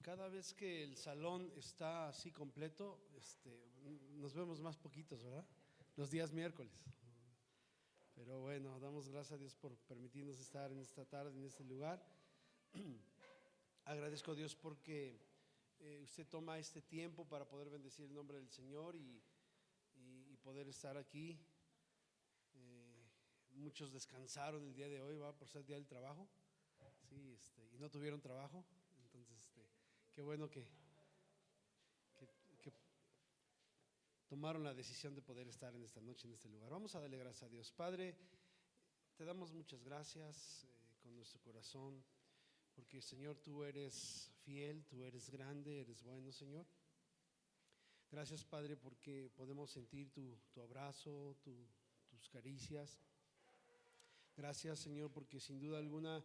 cada vez que el salón está así completo, nos vemos más poquitos, ¿verdad? Los días miércoles. Pero bueno, damos gracias a Dios por permitirnos estar en esta tarde, en este lugar. Agradezco a Dios porque usted toma este tiempo para poder bendecir el nombre del Señor y poder estar aquí. Muchos descansaron el día de hoy, va, por ser día del trabajo, sí, y no tuvieron trabajo. Entonces, qué bueno que tomaron la decisión de poder estar en esta noche, en este lugar. Vamos a darle gracias a Dios. Padre, te damos muchas gracias con nuestro corazón, porque Señor, tú eres fiel, tú eres grande, eres bueno, Señor. Gracias, Padre, porque podemos sentir tu abrazo, tus caricias. Gracias, Señor, porque sin duda alguna,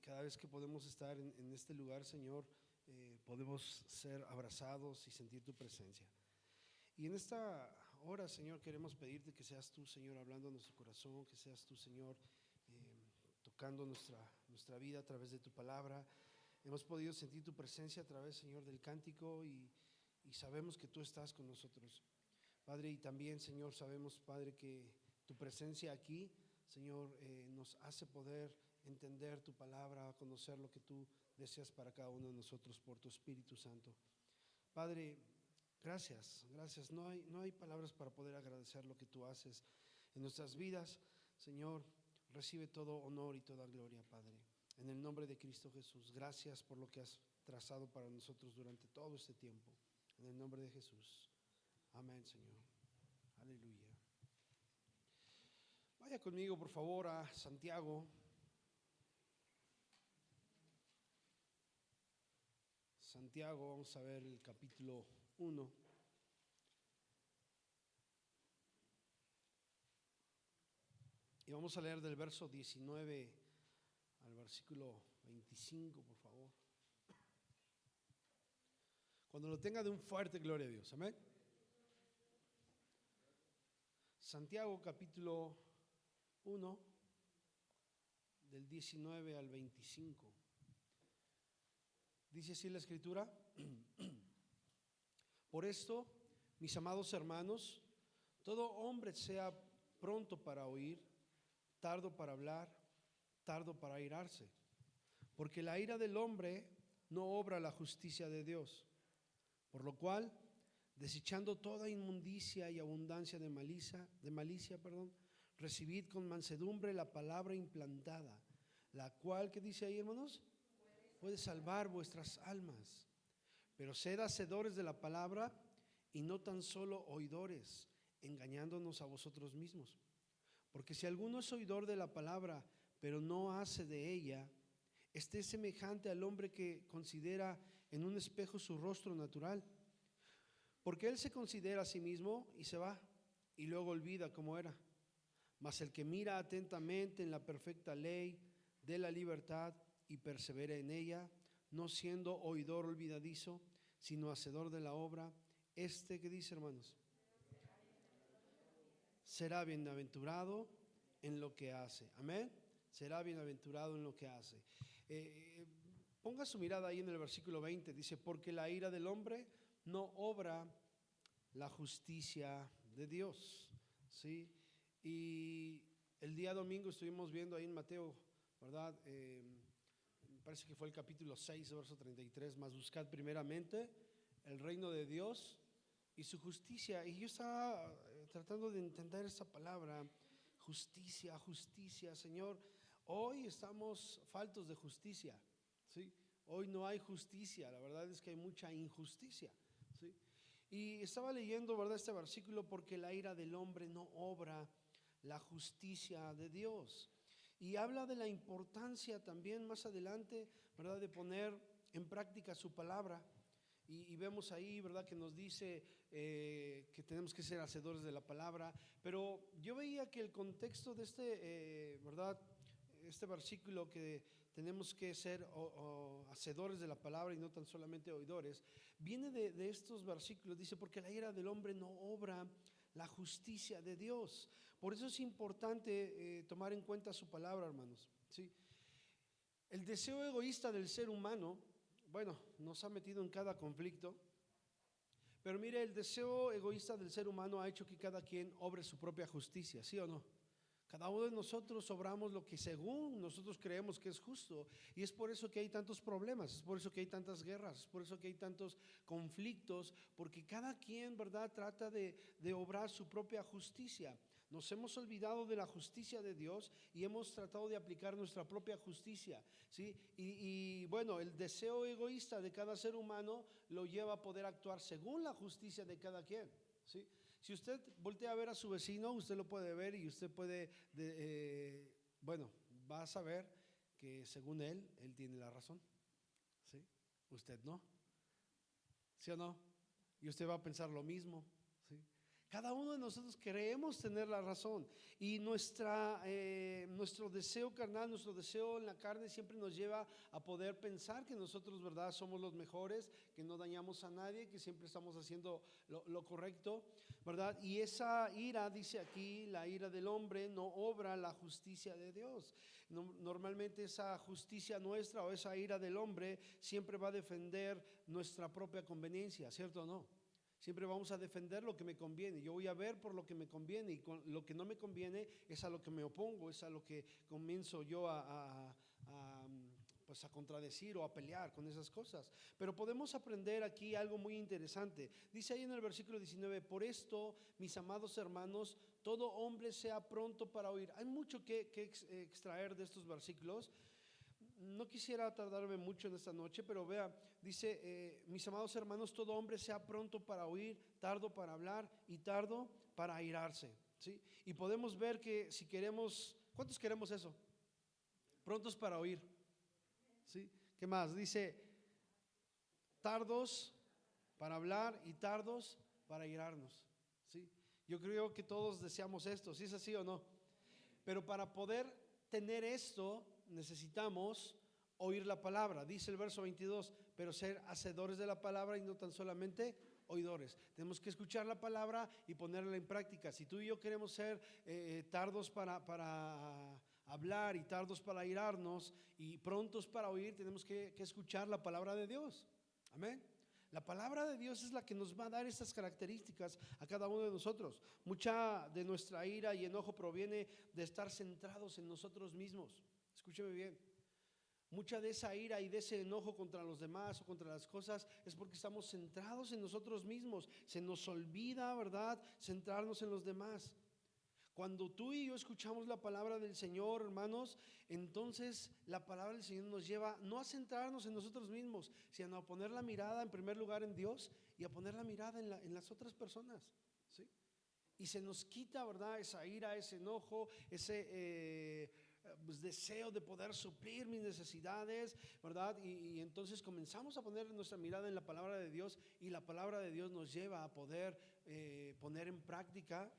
cada vez que podemos estar en este lugar, Señor, podemos ser abrazados y sentir tu presencia. Y en esta hora, Señor, queremos pedirte que seas tú, Señor, hablando a nuestro corazón, que seas tú, Señor, tocando nuestra vida a través de tu palabra. Hemos podido sentir tu presencia a través, Señor, del cántico y sabemos que tú estás con nosotros, Padre. Y también, Señor, sabemos, Padre, que tu presencia aquí, Señor, nos hace poder entender tu palabra, conocer lo que tú deseas para cada uno de nosotros por tu Espíritu Santo. Padre, gracias. No hay palabras para poder agradecer lo que tú haces en nuestras vidas. Señor, recibe todo honor y toda gloria, Padre. En el nombre de Cristo Jesús, gracias por lo que has trazado para nosotros durante todo este tiempo. En el nombre de Jesús. Amén, Señor. Aleluya. Vaya conmigo, por favor, a Santiago. Santiago, vamos a ver el capítulo 1. Y vamos a leer del verso 19 al versículo 25, por favor. Cuando lo tenga, de un fuerte gloria a Dios. Amén. Santiago capítulo 1, del 19 al 25. Dice así la Escritura: Por esto, mis amados hermanos, todo hombre sea pronto para oír, tardo para hablar, tardo para airarse, porque la ira del hombre no obra la justicia de Dios. Por lo cual, desechando toda inmundicia y abundancia de malicia, recibid con mansedumbre la palabra implantada, la cual, ¿qué dice ahí, hermanos? Puede salvar vuestras almas. Pero sed hacedores de la palabra y no tan solo oidores, engañándonos a vosotros mismos. Porque si alguno es oidor de la palabra, pero no hace de ella, este es semejante al hombre que considera en un espejo su rostro natural. Porque él se considera a sí mismo y se va, y luego olvida cómo era. Mas el que mira atentamente en la perfecta ley de la libertad y persevera en ella, no siendo oidor olvidadizo, sino hacedor de la obra, ¿qué dice, hermanos? Será bienaventurado en lo que hace. Amén. Será bienaventurado en lo que hace. Ponga su mirada ahí en el versículo 20. Dice: porque la ira del hombre no obra la justicia de Dios. ¿Sí? Y el día domingo estuvimos viendo ahí en Mateo, ¿verdad? Me parece que fue el capítulo 6, verso 33. Mas buscad primeramente el reino de Dios y su justicia. Y yo estaba tratando de entender esa palabra, justicia, Señor. Hoy estamos faltos de justicia, ¿sí? Hoy no hay justicia, la verdad es que hay mucha injusticia, ¿sí? Y estaba leyendo, ¿verdad?, este versículo: porque la ira del hombre no obra la justicia de Dios. Y habla de la importancia también más adelante, ¿verdad?, de poner en práctica su palabra. Y vemos ahí, ¿verdad?, que nos dice que tenemos que ser hacedores de la palabra. Pero yo veía que el contexto de ¿verdad?, este versículo, que tenemos que ser hacedores de la palabra y no tan solamente oidores, viene de estos versículos. Dice: porque la ira del hombre no obra la justicia de Dios. Por eso es importante tomar en cuenta su palabra, hermanos, ¿sí? El deseo egoísta del ser humano, bueno, nos ha metido en cada conflicto. Pero mire, el deseo egoísta del ser humano ha hecho que cada quien obre su propia justicia, ¿sí o no? Cada uno de nosotros obramos lo que según nosotros creemos que es justo. Y es por eso que hay tantos problemas, es por eso que hay tantas guerras, es por eso que hay tantos conflictos, porque cada quien, ¿verdad?, trata de obrar su propia justicia. Nos hemos olvidado de la justicia de Dios y hemos tratado de aplicar nuestra propia justicia, ¿sí? Y bueno, el deseo egoísta de cada ser humano lo lleva a poder actuar según la justicia de cada quien, ¿sí? Si usted voltea a ver a su vecino, usted lo puede ver y usted puede, bueno, va a saber que según él tiene la razón, ¿sí? Usted no, ¿sí o no? Y usted va a pensar lo mismo, ¿sí? Cada uno de nosotros creemos tener la razón y nuestro deseo carnal, nuestro deseo en la carne siempre nos lleva a poder pensar que nosotros, ¿verdad?, somos los mejores, que no dañamos a nadie, que siempre estamos haciendo lo correcto, ¿verdad? Y esa ira, dice aquí, la ira del hombre no obra la justicia de Dios. Normalmente esa justicia nuestra o esa ira del hombre siempre va a defender nuestra propia conveniencia, ¿cierto o no? Siempre vamos a defender lo que me conviene. Yo voy a ver por lo que me conviene y con lo que no me conviene es a lo que me opongo, es a lo que comienzo yo pues a contradecir o a pelear con esas cosas. Pero podemos aprender aquí algo muy interesante. Dice ahí en el versículo 19, por esto, mis amados hermanos, todo hombre sea pronto para oír. Hay mucho que extraer de estos versículos. No quisiera tardarme mucho en esta noche, pero vea, dice, mis amados hermanos, todo hombre sea pronto para oír, tardo para hablar y tardo para airarse, ¿sí? Y podemos ver que si queremos, ¿cuántos queremos eso? Prontos para oír, ¿sí? ¿Qué más? Dice, tardos para hablar y tardos para airarnos, ¿sí? Yo creo que todos deseamos esto, ¿sí es así o no? Pero para poder tener esto necesitamos oír la palabra. Dice el verso 22, pero ser hacedores de la palabra y no tan solamente oidores. Tenemos que escuchar la palabra y ponerla en práctica. Si tú y yo queremos ser tardos para hablar y tardos para airarnos y prontos para oír, tenemos que escuchar la palabra de Dios. Amén. La palabra de Dios es la que nos va a dar estas características a cada uno de nosotros. Mucha de nuestra ira y enojo proviene de estar centrados en nosotros mismos. Escúcheme bien. Mucha de esa ira y de ese enojo contra los demás o contra las cosas es porque estamos centrados en nosotros mismos. Se nos olvida, ¿verdad?, centrarnos en los demás. Cuando tú y yo escuchamos la palabra del Señor, hermanos, entonces la palabra del Señor nos lleva no a centrarnos en nosotros mismos, sino a poner la mirada en primer lugar en Dios y a poner la mirada en las otras personas, ¿sí? Y se nos quita, ¿verdad?, esa ira, ese enojo, ese pues, deseo de poder suplir mis necesidades, ¿verdad? Y entonces comenzamos a poner nuestra mirada en la palabra de Dios y la palabra de Dios nos lleva a poder poner en práctica,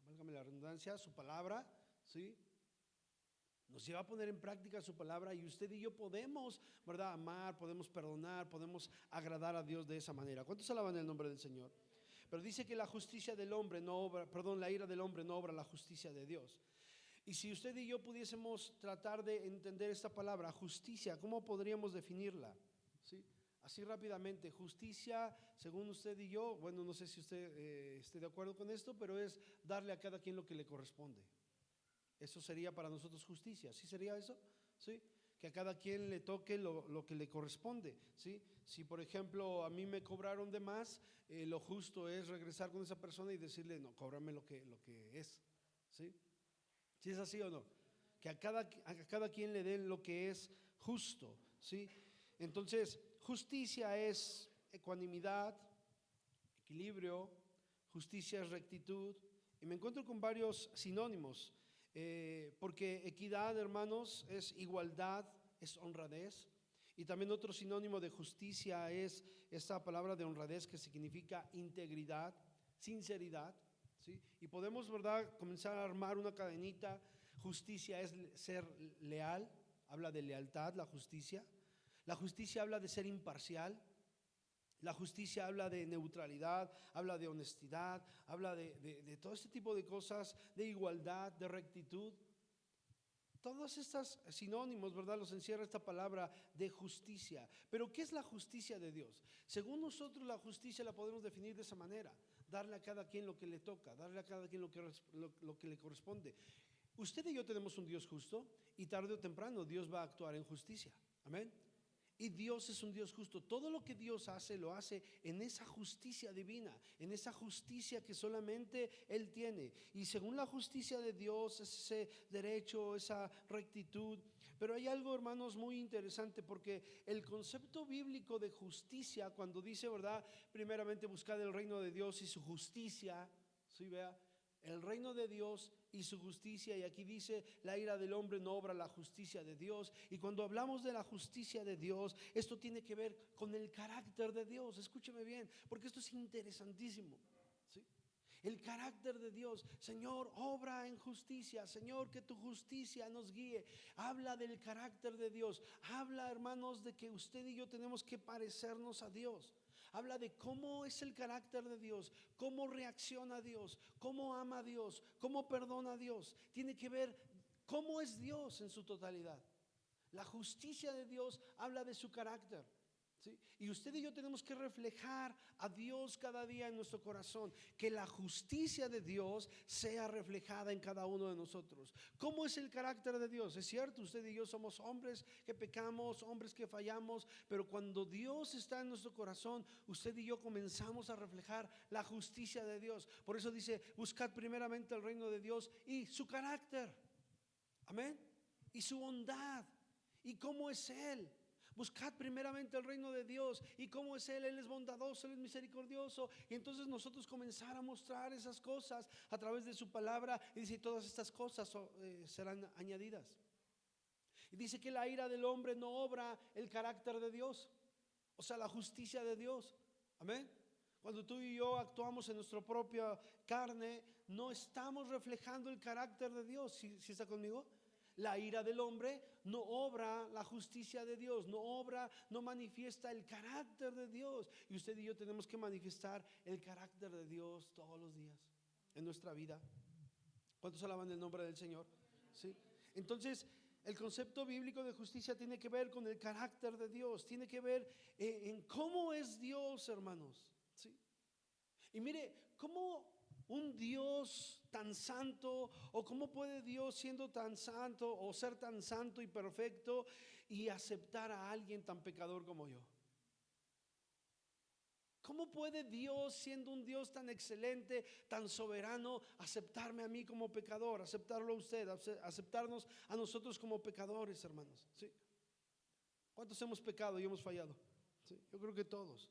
válgame la redundancia, su palabra, ¿sí? Nos lleva a poner en práctica su palabra y usted y yo podemos, ¿verdad?, amar, podemos perdonar, podemos agradar a Dios de esa manera. ¿Cuántos alaban el nombre del Señor? Pero dice que la justicia del hombre no obra, perdón, la ira del hombre no obra la justicia de Dios. Y si usted y yo pudiésemos tratar de entender esta palabra, justicia, ¿cómo podríamos definirla? ¿Sí? Así rápidamente, justicia, según usted y yo, bueno, no sé si usted esté de acuerdo con esto, pero es darle a cada quien lo que le corresponde. Eso sería para nosotros justicia, ¿sí sería eso? ¿Sí? Que a cada quien le toque lo que le corresponde, ¿sí? Si por ejemplo a mí me cobraron de más, lo justo es regresar con esa persona y decirle, no, cóbrame lo que es, ¿sí? ¿Sí es así o no? Que a cada quien le den lo que es justo, ¿sí? Entonces, justicia es ecuanimidad, equilibrio, justicia es rectitud, y me encuentro con varios sinónimos, porque equidad, hermanos, es igualdad, es honradez, y también otro sinónimo de justicia es esta palabra de honradez que significa integridad, sinceridad, ¿sí? Y podemos, ¿verdad?, comenzar a armar una cadenita. Justicia es ser leal, habla de lealtad, la justicia. La justicia habla de ser imparcial. La justicia habla de neutralidad, habla de honestidad, habla de todo este tipo de cosas, de igualdad, de rectitud. Todos estos sinónimos, ¿verdad? Los encierra esta palabra de justicia. Pero ¿qué es la justicia de Dios? Según nosotros, la justicia la podemos definir de esa manera: darle a cada quien lo que le toca, darle a cada quien lo que le corresponde. Usted y yo tenemos un Dios justo, y tarde o temprano Dios va a actuar en justicia. Amén. Y Dios es un Dios justo. Todo lo que Dios hace, lo hace en esa justicia divina, en esa justicia que solamente Él tiene. Y según la justicia de Dios, ese derecho, esa rectitud. Pero hay algo, hermanos, muy interesante, porque el concepto bíblico de justicia, cuando dice, ¿verdad? Primeramente buscad el reino de Dios y su justicia. ¿Sí? Vea, el reino de Dios y su justicia, y aquí dice: la ira del hombre no obra la justicia de Dios. Y cuando hablamos de la justicia de Dios, esto tiene que ver con el carácter de Dios. Escúcheme bien, porque esto es interesantísimo, ¿sí? El carácter de Dios. Señor, obra en justicia. Señor, que tu justicia nos guíe. Habla del carácter de Dios. Habla, hermanos, de que usted y yo tenemos que parecernos a Dios. Habla de cómo es el carácter de Dios, cómo reacciona Dios, cómo ama a Dios, cómo perdona a Dios. Tiene que ver cómo es Dios en su totalidad. La justicia de Dios habla de su carácter, ¿sí? Y usted y yo tenemos que reflejar a Dios cada día en nuestro corazón, que la justicia de Dios sea reflejada en cada uno de nosotros. ¿Cómo es el carácter de Dios? Es cierto, usted y yo somos hombres que pecamos, hombres que fallamos, pero cuando Dios está en nuestro corazón, usted y yo comenzamos a reflejar la justicia de Dios. Por eso dice: buscad primeramente el reino de Dios y su carácter. Amén. Y su bondad. ¿Y cómo es Él? Buscad primeramente el reino de Dios. ¿Y cómo es Él? Él es bondadoso, Él es misericordioso. Y entonces nosotros comenzar a mostrar esas cosas a través de su palabra. Y dice: todas estas cosas serán añadidas. Y dice que la ira del hombre no obra el carácter de Dios, o sea, la justicia de Dios. Amén. Cuando tú y yo actuamos en nuestra propia carne, no estamos reflejando el carácter de Dios. ¿Sí está conmigo? La ira del hombre no obra la justicia de Dios, no obra, no manifiesta el carácter de Dios. Y usted y yo tenemos que manifestar el carácter de Dios todos los días en nuestra vida. ¿Cuántos alaban el nombre del Señor? ¿Sí? Entonces, el concepto bíblico de justicia tiene que ver con el carácter de Dios, tiene que ver en cómo es Dios, hermanos. ¿Sí? Y mire, ¿cómo un Dios tan santo, o cómo puede Dios, siendo tan santo o ser tan santo y perfecto, y aceptar a alguien tan pecador como yo? ¿Cómo puede Dios, siendo un Dios tan excelente, tan soberano, aceptarme a mí como pecador, aceptarlo a usted, aceptarnos a nosotros como pecadores, hermanos? ¿Sí? ¿Cuántos hemos pecado y hemos fallado? ¿Sí? Yo creo que todos.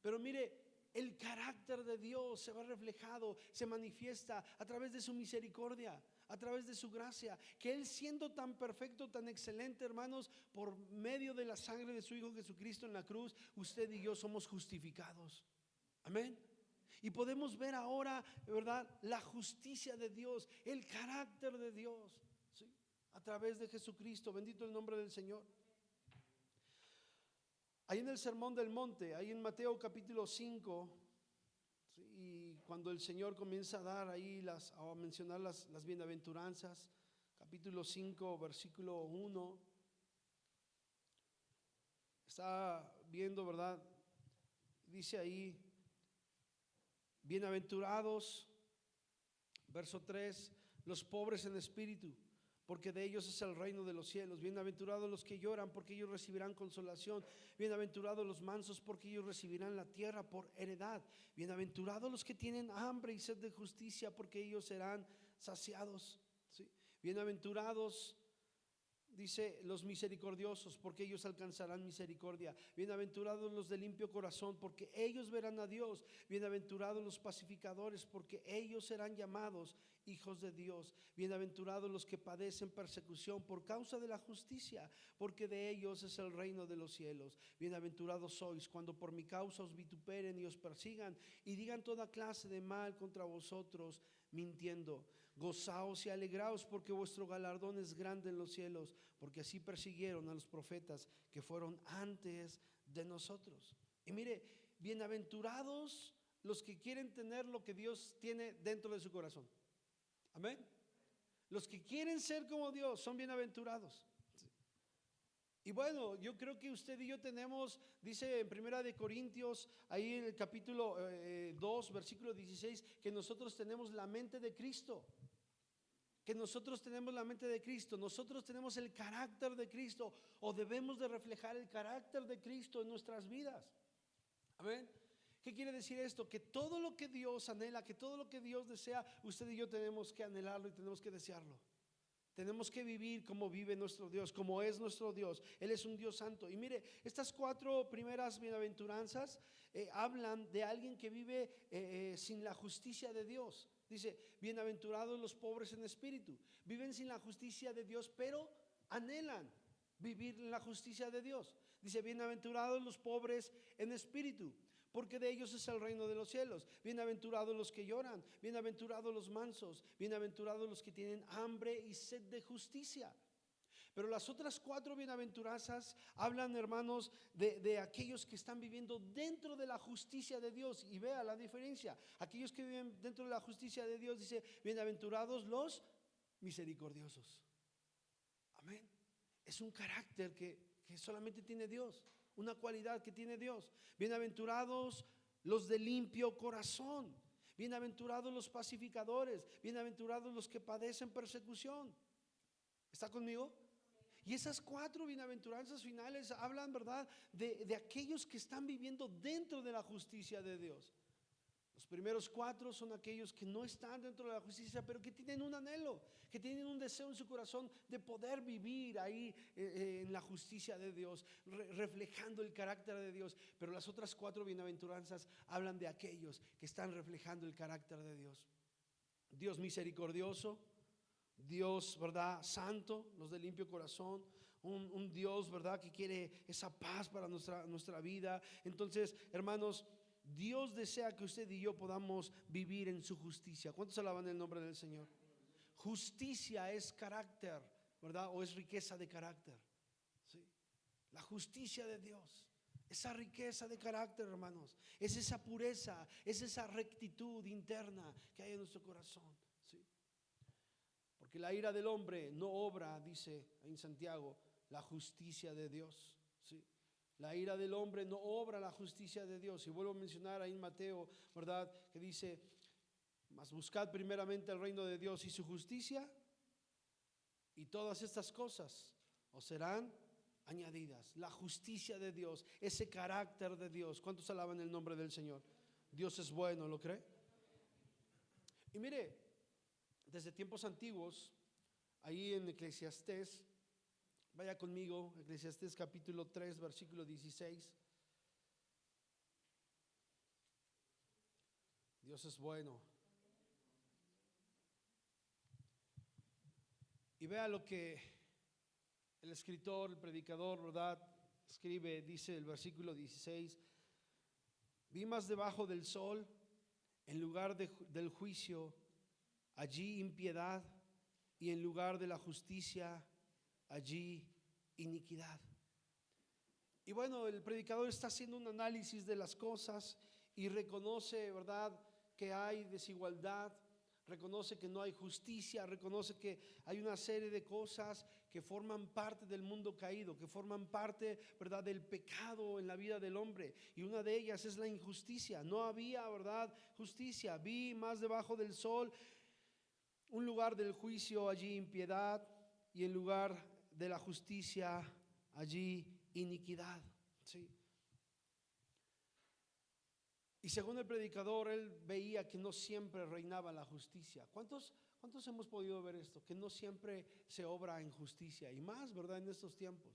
Pero mire, el carácter de Dios se va reflejado, se manifiesta a través de su misericordia, a través de su gracia, que Él, siendo tan perfecto, tan excelente, hermanos, por medio de la sangre de su Hijo Jesucristo en la cruz, usted y yo somos justificados. Amén. Y podemos ver ahora, ¿verdad?, la justicia de Dios, el carácter de Dios, ¿sí?, a través de Jesucristo. Bendito el nombre del Señor. Ahí en el Sermón del Monte, ahí en Mateo capítulo 5, ¿sí?, y cuando el Señor comienza a dar ahí a mencionar las bienaventuranzas, capítulo 5, versículo 1, está viendo, ¿verdad? Dice ahí: bienaventurados, verso 3, los pobres en espíritu, porque de ellos es el reino de los cielos. Bienaventurados los que lloran, porque ellos recibirán consolación. Bienaventurados los mansos, porque ellos recibirán la tierra por heredad. Bienaventurados los que tienen hambre y sed de justicia, porque ellos serán saciados. ¿Sí? Bienaventurados, dice, los misericordiosos, porque ellos alcanzarán misericordia. Bienaventurados los de limpio corazón, porque ellos verán a Dios. Bienaventurados los pacificadores, porque ellos serán llamados hijos de Dios. Bienaventurados los que padecen persecución por causa de la justicia, porque de ellos es el reino de los cielos. Bienaventurados sois cuando por mi causa os vituperen y os persigan y digan toda clase de mal contra vosotros, mintiendo. Gozaos y alegraos, porque vuestro galardón es grande en los cielos, porque así persiguieron a los profetas que fueron antes de nosotros. Y mire, bienaventurados los que quieren tener lo que Dios tiene dentro de su corazón. Amén. Los que quieren ser como Dios son bienaventurados. Y bueno, yo creo que usted y yo tenemos, dice en Primera de Corintios, ahí en el capítulo 2, versículo 16, que nosotros tenemos la mente de Cristo. Que nosotros tenemos la mente de Cristo, nosotros tenemos el carácter de Cristo, o debemos de reflejar el carácter de Cristo en nuestras vidas. Amén. ¿Qué quiere decir esto? Que todo lo que Dios anhela, que todo lo que Dios desea, usted y yo tenemos que anhelarlo y tenemos que desearlo. Tenemos que vivir como vive nuestro Dios, como es nuestro Dios. Él es un Dios santo. Y mire, estas 4 primeras bienaventuranzas hablan de alguien que vive sin la justicia de Dios. Dice, bienaventurados los pobres en espíritu. Viven sin la justicia de Dios, pero anhelan vivir en la justicia de Dios. Dice, bienaventurados los pobres en espíritu, porque de ellos es el reino de los cielos. Bienaventurados los que lloran, bienaventurados los mansos, bienaventurados los que tienen hambre y sed de justicia. Pero las otras 4 bienaventuranzas hablan, hermanos, de aquellos que están viviendo dentro de la justicia de Dios. Y vea la diferencia. Aquellos que viven dentro de la justicia de Dios, dice, bienaventurados los misericordiosos. Amén. Es un carácter que solamente tiene Dios, una cualidad que tiene Dios. Bienaventurados los de limpio corazón, bienaventurados los pacificadores, bienaventurados los que padecen persecución. ¿Está conmigo? Y esas 4 bienaventuranzas finales hablan, ¿verdad?, de aquellos que están viviendo dentro de la justicia de Dios. Los primeros 4 son aquellos que no están dentro de la justicia, pero que tienen un anhelo, que tienen un deseo en su corazón de poder vivir ahí en la justicia de Dios, reflejando el carácter de Dios. Pero las otras 4 bienaventuranzas hablan de aquellos que están reflejando el carácter de Dios. Dios misericordioso, Dios, ¿verdad?, santo, los de limpio corazón, un Dios, ¿verdad?, que quiere esa paz para nuestra vida. Entonces, hermanos, Dios desea que usted y yo podamos vivir en su justicia. ¿Cuántos alaban el nombre del Señor? Justicia es carácter, ¿verdad?, o es riqueza de carácter. ¿Sí? La justicia de Dios, esa riqueza de carácter, hermanos, es esa pureza, es esa rectitud interna que hay en nuestro corazón. ¿Sí? Porque la ira del hombre no obra, dice en Santiago, la justicia de Dios. ¿Sí? La ira del hombre no obra la justicia de Dios. Y vuelvo a mencionar ahí en Mateo, ¿verdad?, que dice, mas buscad primeramente el reino de Dios y su justicia, y todas estas cosas os serán añadidas. La justicia de Dios, ese carácter de Dios. ¿Cuántos alaban el nombre del Señor? Dios es bueno, ¿lo cree? Y mire, desde tiempos antiguos, ahí en Eclesiastés, vaya conmigo, Eclesiastés capítulo 3, versículo 16. Dios es bueno. Y vea lo que el escritor, el predicador, ¿verdad?, escribe, dice el versículo 16. Vi más debajo del sol, en lugar del juicio, allí impiedad, y en lugar de la justicia, allí iniquidad. Y bueno, el predicador está haciendo un análisis de las cosas y reconoce, ¿verdad?, que hay desigualdad, reconoce que no hay justicia, reconoce que hay una serie de cosas que forman parte del mundo caído, que forman parte, ¿verdad?, del pecado en la vida del hombre. Y una de ellas es la injusticia. No había, ¿verdad?, justicia. Vi más debajo del sol, un lugar del juicio, allí impiedad, y en lugar de la justicia, allí iniquidad. ¿Sí? Y según el predicador, él veía que no siempre reinaba la justicia. ¿Cuántos hemos podido ver esto? Que no siempre se obra en justicia, y más, ¿verdad?, en estos tiempos.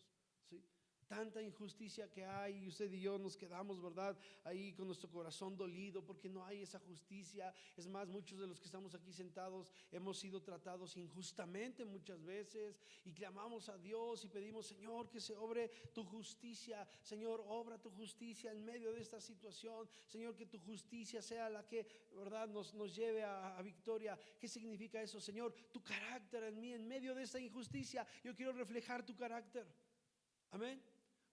¿Sí? Tanta injusticia que hay, y usted y yo nos quedamos, ¿verdad?, ahí con nuestro corazón dolido porque no hay esa justicia. Es más, muchos de los que estamos aquí sentados hemos sido tratados injustamente muchas veces, y clamamos a Dios y pedimos, Señor, que se obre tu justicia. Señor, obra tu justicia en medio de esta situación. Señor, que tu justicia sea la que, ¿verdad?, nos lleve a victoria. ¿Qué significa eso? Señor, tu carácter en mí, en medio de esta injusticia, yo quiero reflejar tu carácter. Amén.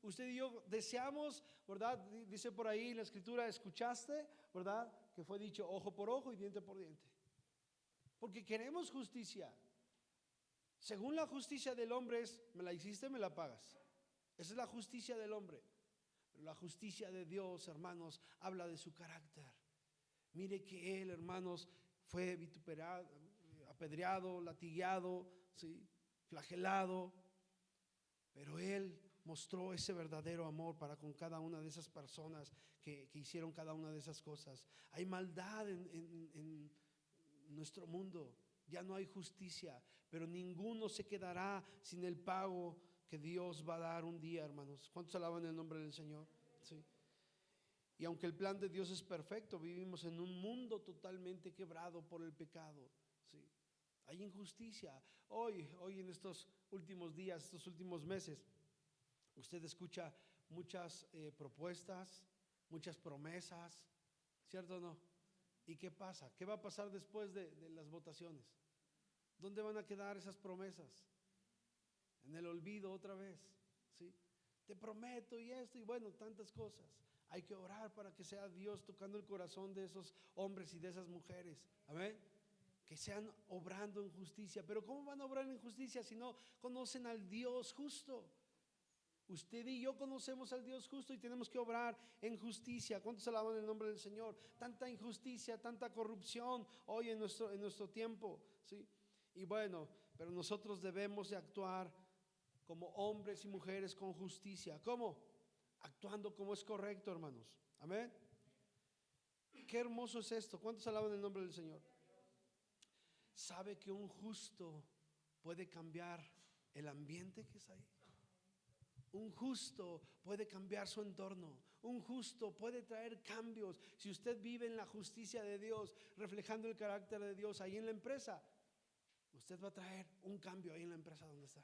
Usted y yo deseamos, ¿verdad? Dice por ahí en la escritura, escuchaste, ¿verdad?, que fue dicho ojo por ojo y diente por diente. Porque queremos justicia. Según la justicia del hombre es, me la hiciste, me la pagas. Esa es la justicia del hombre. Pero la justicia de Dios, hermanos, habla de su carácter. Mire que él, hermanos, fue vituperado, apedreado, latigueado, ¿sí?, flagelado, pero él mostró ese verdadero amor para con cada una de esas personas que hicieron cada una de esas cosas. Hay maldad en nuestro mundo, ya no hay justicia, pero ninguno se quedará sin el pago que Dios va a dar un día, hermanos. ¿Cuántos alaban el nombre del Señor? Sí. Y aunque el plan de Dios es perfecto, vivimos en un mundo totalmente quebrado por el pecado, ¿sí? Hay injusticia. Hoy en estos últimos días, estos últimos meses, usted escucha muchas propuestas, muchas promesas, ¿cierto o no? ¿Y qué pasa? ¿Qué va a pasar después de las votaciones? ¿Dónde van a quedar esas promesas? En el olvido otra vez, ¿sí? Te prometo y esto y bueno, tantas cosas. Hay que orar para que sea Dios tocando el corazón de esos hombres y de esas mujeres. Amén. Que sean obrando en justicia. Pero ¿cómo van a obrar en justicia si no conocen al Dios justo? Usted y yo conocemos al Dios justo y tenemos que obrar en justicia. ¿Cuántos alaban el nombre del Señor? Tanta injusticia, tanta corrupción hoy en nuestro tiempo, ¿sí? Y bueno, pero nosotros debemos de actuar como hombres y mujeres con justicia. ¿Cómo? Actuando como es correcto, hermanos. Amén. Qué hermoso es esto. ¿Cuántos alaban el nombre del Señor? ¿Sabe que un justo puede cambiar el ambiente que está ahí? Un justo puede cambiar su entorno. Un justo puede traer cambios. Si usted vive en la justicia de Dios, reflejando el carácter de Dios ahí en la empresa, usted va a traer un cambio ahí en la empresa donde está.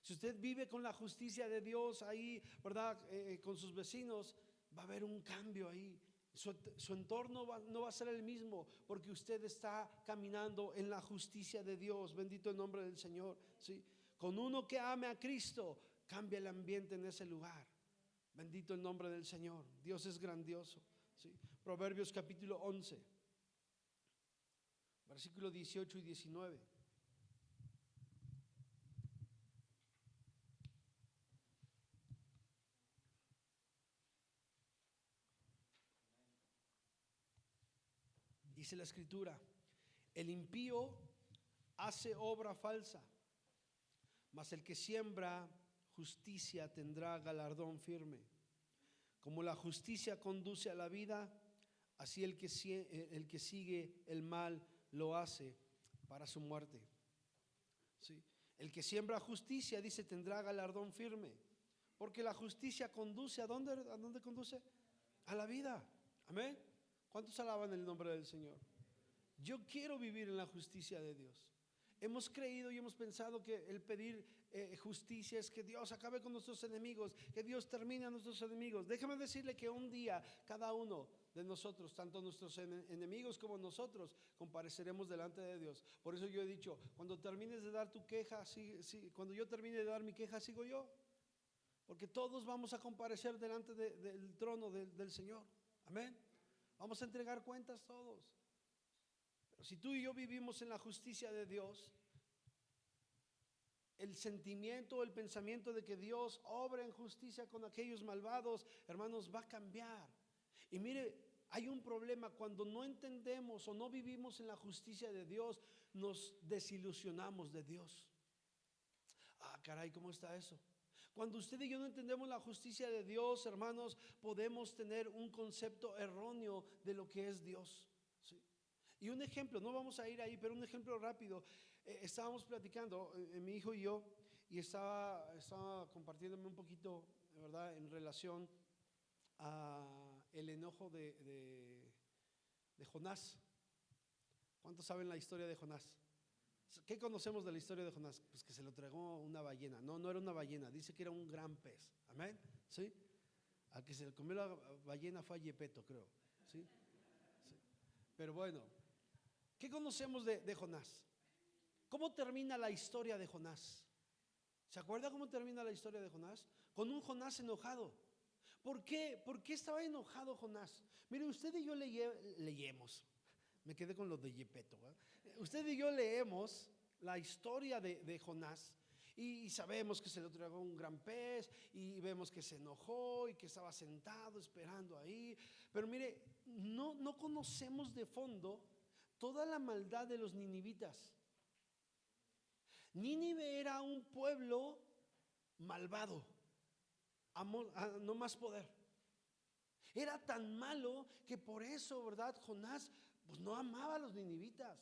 Si usted vive con la justicia de Dios ahí, ¿verdad? Con sus vecinos, va a haber un cambio ahí. Su entorno no va a ser el mismo porque usted está caminando en la justicia de Dios. Bendito el nombre del Señor, ¿sí? Con uno que ame a Cristo, cambia el ambiente en ese lugar. Bendito el nombre del Señor. Dios es grandioso, ¿sí? Proverbios capítulo 11, versículo 18 y 19. Dice la escritura: el impío hace obra falsa, mas el que siembra justicia tendrá galardón firme. Como la justicia conduce a la vida, así el que sigue el mal lo hace para su muerte. ¿Sí? El que siembra justicia, dice, tendrá galardón firme. Porque la justicia conduce ¿a dónde? ¿A dónde conduce? A la vida. Amén. ¿Cuántos alaban el nombre del Señor? Yo quiero vivir en la justicia de Dios. Hemos creído y hemos pensado que el pedir justicia es que Dios acabe con nuestros enemigos, que Dios termine a nuestros enemigos. Déjame decirle que un día cada uno de nosotros, tanto nuestros enemigos como nosotros, compareceremos delante de Dios. Por eso yo he dicho, cuando termines de dar tu queja, cuando yo termine de dar mi queja, sigo yo. Porque todos vamos a comparecer delante del trono del Señor. Amén. Vamos a entregar cuentas todos. Pero si tú y yo vivimos en la justicia de Dios, el sentimiento, el pensamiento de que Dios obra en justicia con aquellos malvados, hermanos, va a cambiar. Y mire, hay un problema cuando no entendemos o no vivimos en la justicia de Dios, nos desilusionamos de Dios. Ah, caray, ¿cómo está eso? Cuando usted y yo no entendemos la justicia de Dios, hermanos, podemos tener un concepto erróneo de lo que es Dios, ¿sí? Y un ejemplo, no vamos a ir ahí, pero un ejemplo rápido. Estábamos platicando, mi hijo y yo, y estaba compartiéndome un poquito, ¿verdad?, en relación a el enojo de Jonás. ¿Cuántos saben la historia de Jonás? ¿Qué conocemos de la historia de Jonás? Pues que se lo tragó una ballena. No, no era una ballena, dice que era un gran pez. Amén, ¿sí? Al que se le comió la ballena fue a Yepeto, creo, ¿sí? Sí. Pero bueno, ¿qué conocemos de Jonás? ¿Cómo termina la historia de Jonás? ¿Se acuerda cómo termina la historia de Jonás? Con un Jonás enojado. ¿Por qué? ¿Por qué estaba enojado Jonás? Mire, usted y yo leemos. Me quedé con lo de Yepeto, ¿eh? Usted y yo leemos la historia de Jonás. Y sabemos que se le tragó un gran pez y vemos que se enojó y que estaba sentado esperando ahí. Pero mire, no conocemos de fondo toda la maldad de los ninivitas. Nínive era un pueblo malvado, no más poder. Era tan malo que por eso, ¿verdad? Jonás pues no amaba a los ninivitas.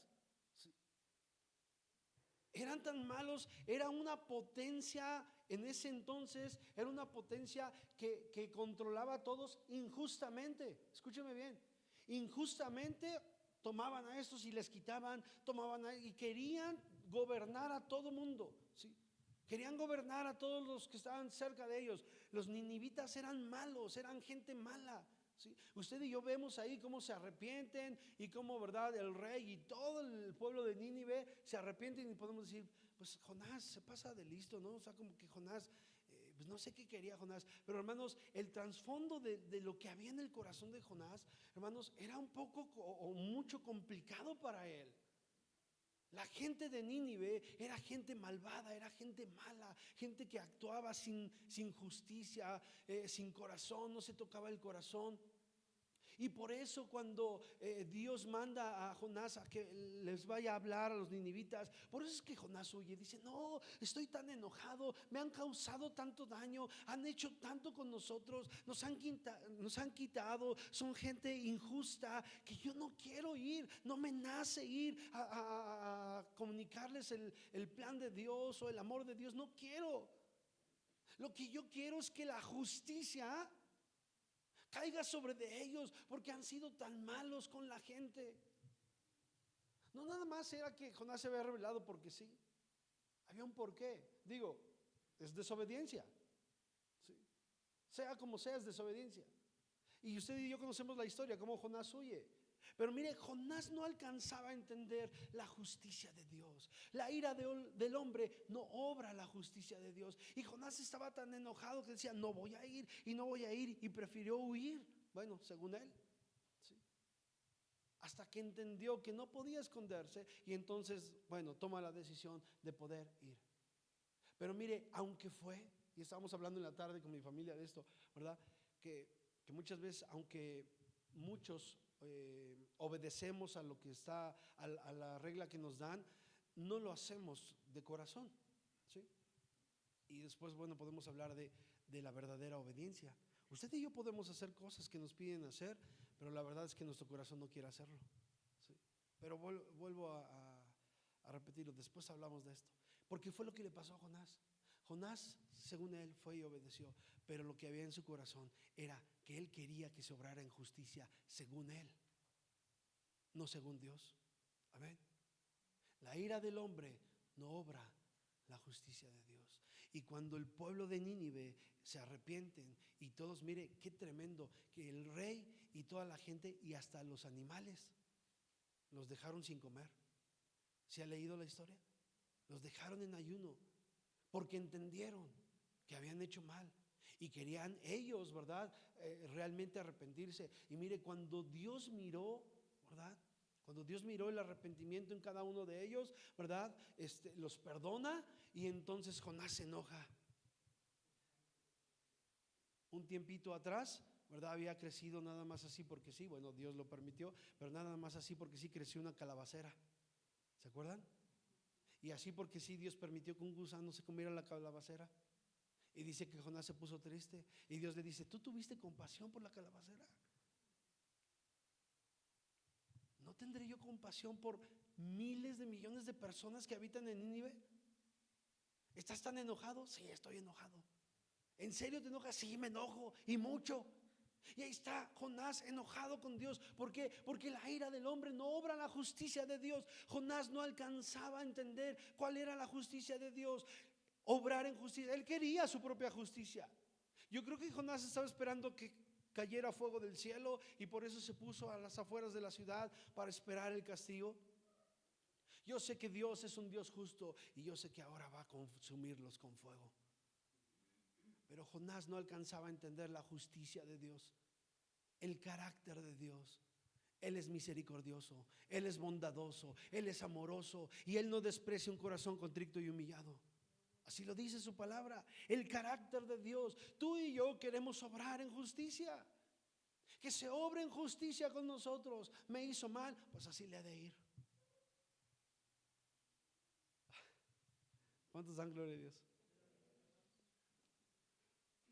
Eran tan malos, era una potencia en ese entonces, era una potencia que controlaba a todos injustamente. Escúcheme bien, injustamente tomaban a estos y les quitaban, y querían gobernar a todo mundo, ¿sí? Querían gobernar a todos los que estaban cerca de ellos. Los ninivitas eran malos, eran gente mala. ¿Sí? Usted y yo vemos ahí cómo se arrepienten y cómo, ¿verdad?, el rey y todo el pueblo de Nínive se arrepienten y podemos decir, pues Jonás se pasa de listo, ¿no? O sea, como que Jonás, pues no sé qué quería Jonás, pero hermanos, el trasfondo de lo que había en el corazón de Jonás, hermanos, era un poco o mucho complicado para él. La gente de Nínive era gente malvada, era gente mala, gente que actuaba sin justicia, sin corazón, no se tocaba el corazón. Y por eso cuando Dios manda a Jonás a que les vaya a hablar a los ninivitas, por eso es que Jonás huye, dice, no, estoy tan enojado, me han causado tanto daño, han hecho tanto con nosotros, nos han quitado, son gente injusta, que yo no quiero ir, no me nace ir a comunicarles el plan de Dios o el amor de Dios, no quiero. Lo que yo quiero es que la justicia caiga sobre de ellos, porque han sido tan malos con la gente. No nada más era que Jonás se había revelado porque sí, había un porqué. Digo, es desobediencia, ¿sí? Sea como sea, es desobediencia. Y usted y yo conocemos la historia, cómo Jonás huye. Pero mire, Jonás no alcanzaba a entender la justicia de Dios. La ira del hombre no obra la justicia de Dios. Y Jonás estaba tan enojado que decía, no voy a ir y no voy a ir, y prefirió huir. Bueno, según él, ¿sí? Hasta que entendió que no podía esconderse y entonces, bueno, toma la decisión de poder ir. Pero mire, aunque fue, y estábamos hablando en la tarde con mi familia de esto, ¿verdad? Que muchas veces, aunque muchos obedecemos a lo que está, a la regla que nos dan, no lo hacemos de corazón, ¿sí? Y después, bueno, podemos hablar de la verdadera obediencia. Usted y yo podemos hacer cosas que nos piden hacer, pero la verdad es que nuestro corazón no quiere hacerlo, ¿sí? Pero vuelvo a repetirlo, después hablamos de esto, porque fue lo que le pasó a Jonás. Jonás, según él, fue y obedeció, pero lo que había en su corazón era que él quería que se obrara en justicia según él, no según Dios. Amén. La ira del hombre no obra la justicia de Dios. Y cuando el pueblo de Nínive se arrepienten y todos, mire qué tremendo, que el rey y toda la gente y hasta los animales los dejaron sin comer. ¿Se ha leído la historia? Los dejaron en ayuno porque entendieron que habían hecho mal y querían ellos, ¿verdad?, realmente arrepentirse. Y mire, cuando Dios miró, ¿verdad?, cuando Dios miró el arrepentimiento en cada uno de ellos, ¿verdad?, los perdona, y entonces Jonás se enoja. Un tiempito atrás, ¿verdad?, había crecido nada más así porque sí, bueno, Dios lo permitió, pero nada más así porque sí creció una calabacera. ¿Se acuerdan? Y así porque sí, Dios permitió que un gusano se comiera la calabacera. Y dice que Jonás se puso triste. Y Dios le dice, ¿tú tuviste compasión por la calabacera? ¿No tendré yo compasión por miles de millones de personas que habitan en Nínive? ¿Estás tan enojado? Sí, estoy enojado. ¿En serio te enojas? Sí, me enojo y mucho. Y ahí está Jonás enojado con Dios. ¿Por qué? Porque la ira del hombre no obra la justicia de Dios. Jonás no alcanzaba a entender cuál era la justicia de Dios, obrar en justicia. Él quería su propia justicia. Yo creo que Jonás estaba esperando que cayera fuego del cielo y por eso se puso a las afueras de la ciudad para esperar el castigo. Yo sé que Dios es un Dios justo y yo sé que ahora va a consumirlos con fuego. Pero Jonás no alcanzaba a entender la justicia de Dios, el carácter de Dios, Él es misericordioso, Él es bondadoso, Él es amoroso y Él no desprecia un corazón contrito y humillado. Así lo dice su palabra, el carácter de Dios. Tú y yo queremos obrar en justicia. Que se obre en justicia con nosotros. Me hizo mal, pues así le ha de ir. ¿Cuántos dan gloria a Dios?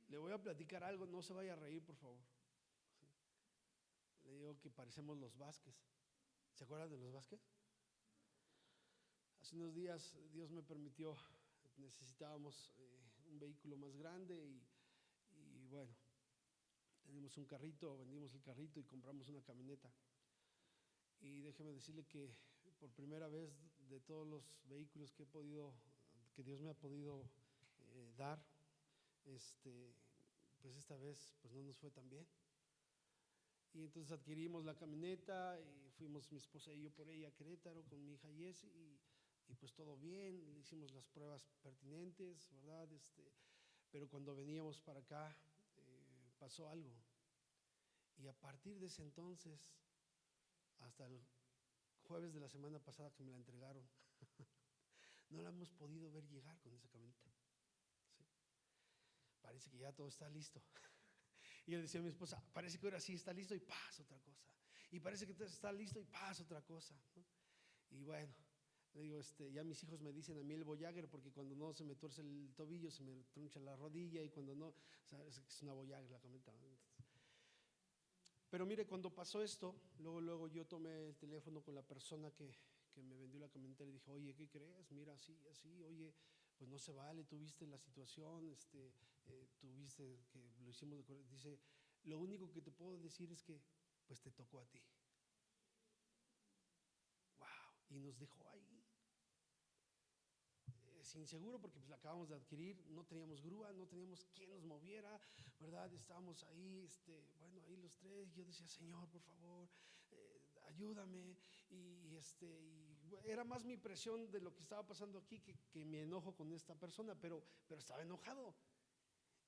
Le voy a platicar algo, no se vaya a reír, por favor. Le digo que parecemos los Vázquez. ¿Se acuerdan de los Vázquez? Hace unos días Dios me permitió, necesitábamos un vehículo más grande y bueno, tenemos un carrito, vendimos el carrito y compramos una camioneta. Y déjeme decirle que por primera vez de todos los vehículos que Dios me ha podido dar, pues esta vez pues no nos fue tan bien. Y entonces adquirimos la camioneta y fuimos mi esposa y yo por ella a Querétaro con mi hija Jessie y pues todo bien, le hicimos las pruebas pertinentes, ¿verdad? Pero cuando veníamos para acá pasó algo y a partir de ese entonces hasta el jueves de la semana pasada que me la entregaron no la hemos podido ver llegar con esa camioneta, ¿sí? Parece que ya todo está listo. Y yo le decía a mi esposa, parece que ahora sí está listo y pasa otra cosa. Y parece que está listo y pasa otra cosa, ¿no? Y bueno, le digo, ya mis hijos me dicen a mí el Voyager, porque cuando no se me tuerce el tobillo, se me truncha la rodilla y cuando no, ¿sabes? Es una Voyager la camioneta. Pero mire, cuando pasó esto, luego yo tomé el teléfono con la persona que me vendió la camioneta y le dije, oye, ¿qué crees? Mira, así, oye, pues no se vale, tú viste la situación, tú viste que lo hicimos de acuerdo. Dice, lo único que te puedo decir es que pues te tocó a ti. Wow, y nos dejó ahí. Inseguro porque pues la acabamos de adquirir, no teníamos grúa, no teníamos quien nos moviera, ¿verdad? Estábamos ahí, bueno, ahí los tres. Yo decía, Señor, por favor, ayúdame. Y era más mi presión de lo que estaba pasando aquí que mi enojo con esta persona, pero estaba enojado.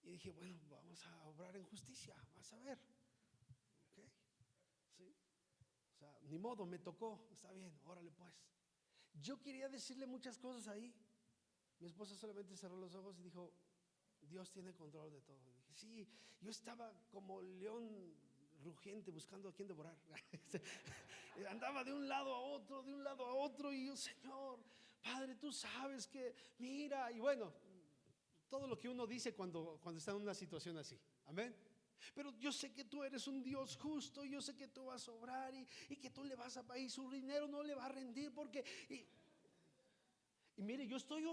Y dije, bueno, vamos a obrar en justicia, vas a ver. ¿Okay? ¿Sí? O sea, ni modo, me tocó, está bien, órale pues. Yo quería decirle muchas cosas ahí. Mi esposa solamente cerró los ojos y dijo, Dios tiene control de todo. Y dije, sí, yo estaba como león rugiente buscando a quien devorar. Andaba de un lado a otro y yo, Señor, Padre, tú sabes que, mira, y bueno, todo lo que uno dice cuando está en una situación así, amén. Pero yo sé que tú eres un Dios justo, yo sé que tú vas a obrar y que tú le vas a pagar y su dinero no le va a rendir porque... Y mire, yo estoy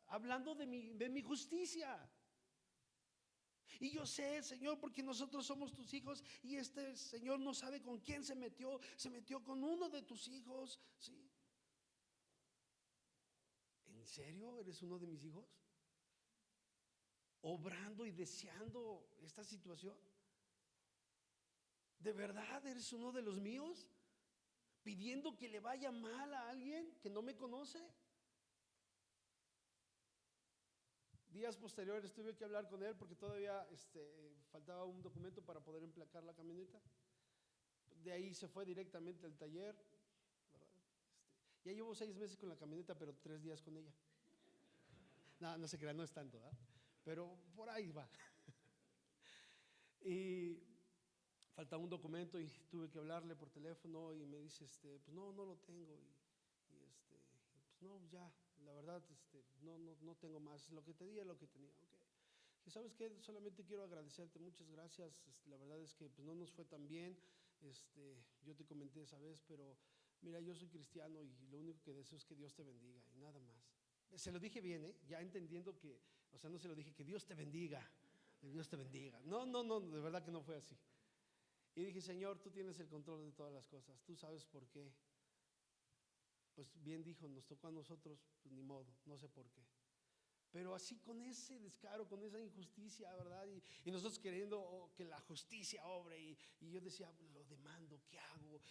hablando de mi justicia. Y yo sé, Señor, porque nosotros somos tus hijos y este Señor no sabe con quién se metió con uno de tus hijos, ¿sí? ¿En serio eres uno de mis hijos? ¿Obrando y deseando esta situación? ¿De verdad eres uno de los míos? ¿Pidiendo que le vaya mal a alguien que no me conoce? Días posteriores tuve que hablar con él porque todavía faltaba un documento para poder emplacar la camioneta. De ahí se fue directamente al taller, ¿verdad? Ya llevo 6 meses con la camioneta, pero 3 días con ella. No se crea, no es tanto, ¿verdad? Pero por ahí va. Y faltaba un documento y tuve que hablarle por teléfono y me dice, pues no lo tengo pues no, ya, la verdad, no tengo más. Lo que te di es lo que tenía, ok. Y sabes qué, solamente quiero agradecerte, muchas gracias. La verdad es que pues, no nos fue tan bien. Yo te comenté esa vez, pero mira, yo soy cristiano y lo único que deseo es que Dios te bendiga y nada más. Se lo dije bien, ya entendiendo que, o sea, no se lo dije que Dios te bendiga, que Dios te bendiga. No, de verdad que no fue así. Y dije, Señor, tú tienes el control de todas las cosas, tú sabes por qué. Pues bien dijo, nos tocó a nosotros, pues ni modo, no sé por qué. Pero así con ese descaro, con esa injusticia, ¿verdad? Y nosotros queriendo que la justicia obre y yo decía, lo demando, ¿qué hago?